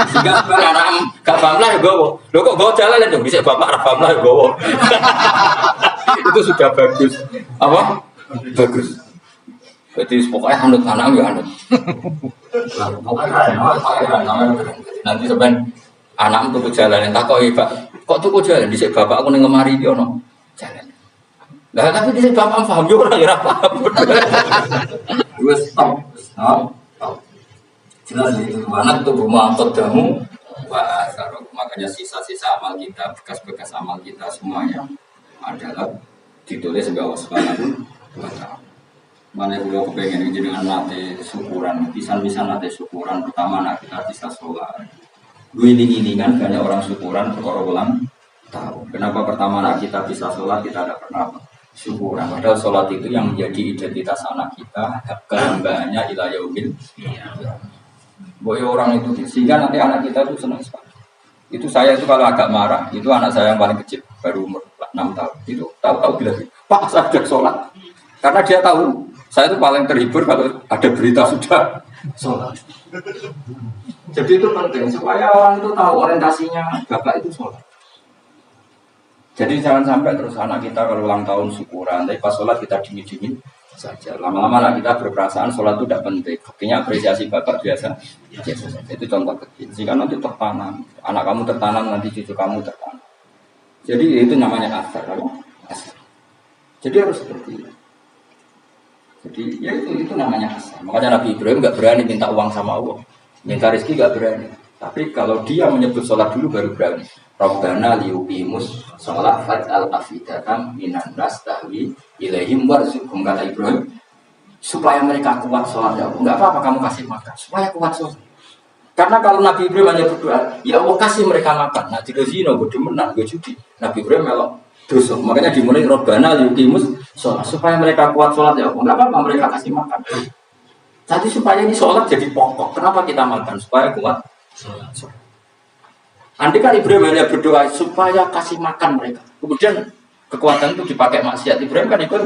Gak paham lah ya gowo. Lo kok gowo jalan itu bisa bapak paham lah ya gowo. Itu sudah bagus. Apa? Bagus. Jadi pokoknya anut anak ya anut. Nanti sebenarnya anak tuku jalan yang takoi pak. Kok tuku jalan? Disik bapak aku ngemari dia no jalan. Lah tapi disik bapak paham yo ora ya paham. Wes stop. Jelas itu mana tuh rumah kodamu. Wah, makanya sisa-sisa amal kita, bekas-bekas amal kita semuanya adalah ditulis sebagai waspada. Mana beliau kepengen jenengan nate syukuran, pisan-pisan nate syukuran. Pertama nak kita bisa sholat. Wiling-wilingan banyak orang syukuran perkara ulang tahu. Kenapa pertama nak kita bisa sholat kita tidak pernah syukuran. Padahal sholat itu yang menjadi identitas anak kita, kehambaannya ila yaumil. Boy orang itu sehingga nanti anak kita itu senang sekali. Itu saya itu kalau agak marah, itu anak saya yang paling kecil baru umur 6 tahun. Itu tahu-tahu bilang, "Pak, saya sudah sholat." Karena dia tahu saya itu paling terhibur kalau ada berita sudah sholat. Jadi itu penting supaya orang itu tahu orientasinya bapak itu sholat. Jadi jangan sampai terus anak kita kalau ulang tahun syukuran, tapi pas sholat kita dingin-dingin saja. Lama-lama anak kita berperasaan sholat itu tidak penting. Buktinya apresiasi bapak biasa. Itu contoh kecil. Jika nanti tertanam, anak kamu tertanam, nanti cucu kamu tertanam. Jadi itu namanya asar. Jadi harus seperti itu. Jadi ya itu namanya asar. Makanya Nabi Ibrahim nggak berani minta uang sama Allah. Minta rezeki gak berani. Tapi kalau dia menyebut sholat dulu baru berani. Rabbana liyuqimus sholat faj'al afidatan minan nas tahwi ilaihim warzuqhum kata Ibrahim. Supaya mereka kuat sholat ya Allah. Enggak apa-apa kamu kasih makan. Supaya kuat sholat. Karena kalau Nabi Ibrahim hanya berdoa, ya Allah kasih mereka makan. Nah tidak zina, gue demenan, gue judi. Nabi Ibrahim melok dosa. Makanya dimulai Rabbana liyuqimus sholat. Supaya mereka kuat sholat ya Allah. Enggak apa-apa mereka kasih makan. Jadi supaya ini sholat jadi pokok. Kenapa kita makan? Supaya kuat sholat. Andai kan Ibrahim hanya berdoa supaya kasih makan mereka. Kemudian kekuatan itu dipakai maksiat. Ibrahim kan ikut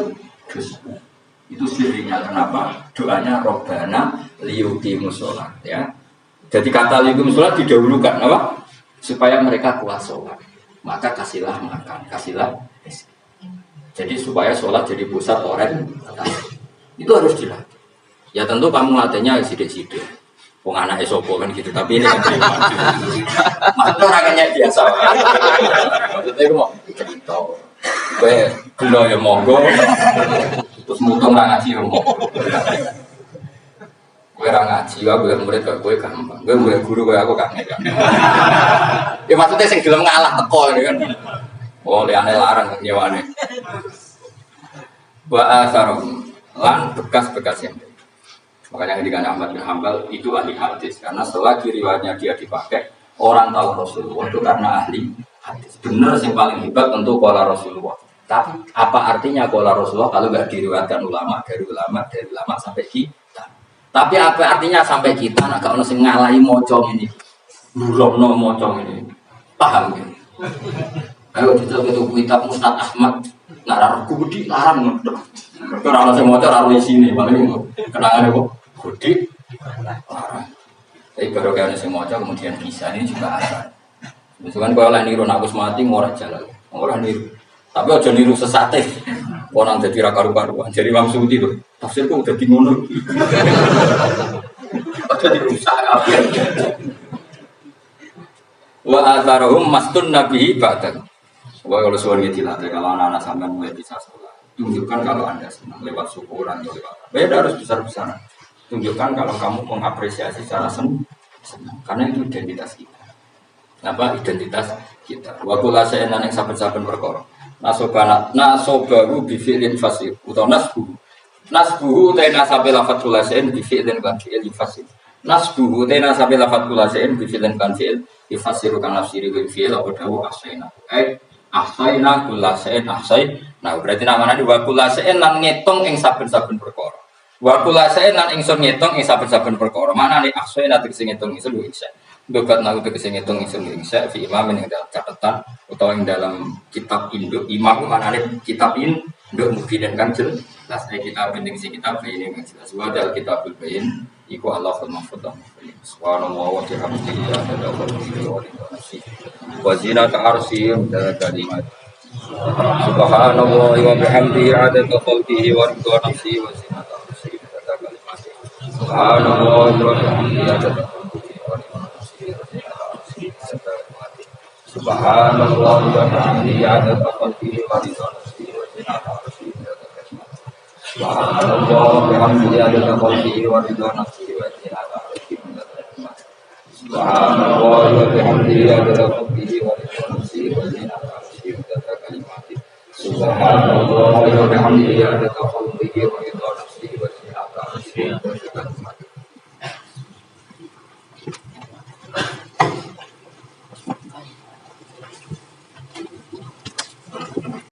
itu sirinya. Kenapa? Doanya Robbana liyuqimus sholat ya. Jadi kata liyuqimus sholat didahulukan apa? Supaya mereka kuat sholat. Maka kasihlah makan, kasihlah rezeki. Jadi supaya sholat jadi pusat orientasi. Itu harus dilatih. Ya tentu kamu latihnya sidik-sidik. Wong anak esopo kan gitu, tapi ini kan maksudnya orangnya biasa. Maksudnya aku mau cerita, gue gelo ya monggo, terus mutung orang ngaji ya monggo. Gue orang ngaji, gue murid gue gampang, gue murid guru gue aku kangen kan. Ya maksudnya sing gelem ngalah teko ini kan. Oh liane larang nyewane. Wa asarum lan bekas-bekas yang makanya ketika Ahmad bin Hanbal itu ahli hadis karena selagi riwayatnya dia dipakai orang tahu Rasulullah itu karena ahli hadis. Benar yang paling hebat tentu qala Rasulullah. Tapi apa artinya qala Rasulullah kalau nggak diriwayatkan ulama dari ulama sampai kita? Tapi apa artinya sampai kita? Nah kalau nasi ngalahi mocong ini, burukno mocong ini, paham ya? Ayo kita kitab Musnad Ahmad, ngarang kubudi larang nggak? Kalau nasi mocong larang di sini, paling kenangan itu. Budi, larang. Tapi baru kaya nasi moca kemudian bisa ini juga ada. Misalkan kalau niru nakus mati ngorek jalan, orang niru. Tapi aja niru sesate. Orang jadi rakaru-karuan, jadi Imam Suyuti itu. Tafsirku udah dimundur. Aja dirusak apa? Wa atharuhum mastun nabihi ba'dan. Wah kalau suara dilatih kalau anak-anak sampai mulai bisa sekolah. Tunjukkan kalau Anda senang lewat syukuran atau lewat. Beda harus besar-besaran. Tunjukkan kalau kamu mengapresiasi secara senang, karena itu identitas kita. Apa identitas kita? Waktu lasenan yang saben-saben perkara. Nasobahu bifi'lin fasih. Atau nasbuhu tena sampai lafat lasen bifi'lin kan fi'il fasih. Nasbuhu tena sampai lafat lasen bifi'lin kan fi'il fasih kan nafsiri bil fi'il atau dawu ahsayna. Ahsayna kulasen ahsay. Nah berarti namanya di waktu lasen nan ngitung yang saben-saben perkara. Wa kulasain lan ingsun ngitung ing saben-saben perkara. Manane aksoi nate sing ngitung ingsun bisa. Dogat nang te sing ngitung ingsun bisa fi imam ing dalam catatan utawa ing dalam kitab induk imam manane kitab induk mufiden kan jelas kitab penting sing kitab ini kan jelas wa dal kitabul bayin iku Allahul mahfuz. Subhanallah wa bihamdihi wa zinata arsy dan kalimat Subhanallah wa bihamdihi adada khalqihi wa ridha nafsihi wa zinata Subhanallah wa bihamdihi adada khalqihi wa ridha nafsihi wa zinata arsyihi Subhanallah wa bihamdihi adada khalqihi wa ridha nafsihi wa zinata arsyihi Subhanallah wa bihamdihi adada khalqihi wa ridha nafsihi wa zinata arsyihi Subhanallah wa bihamdihi adada khalqihi wa ridha nafsihi wa zinata arsyihi Subhanallah wa bihamdihi adada khalqihi wa ridha nafsihi wa zinata arsyihi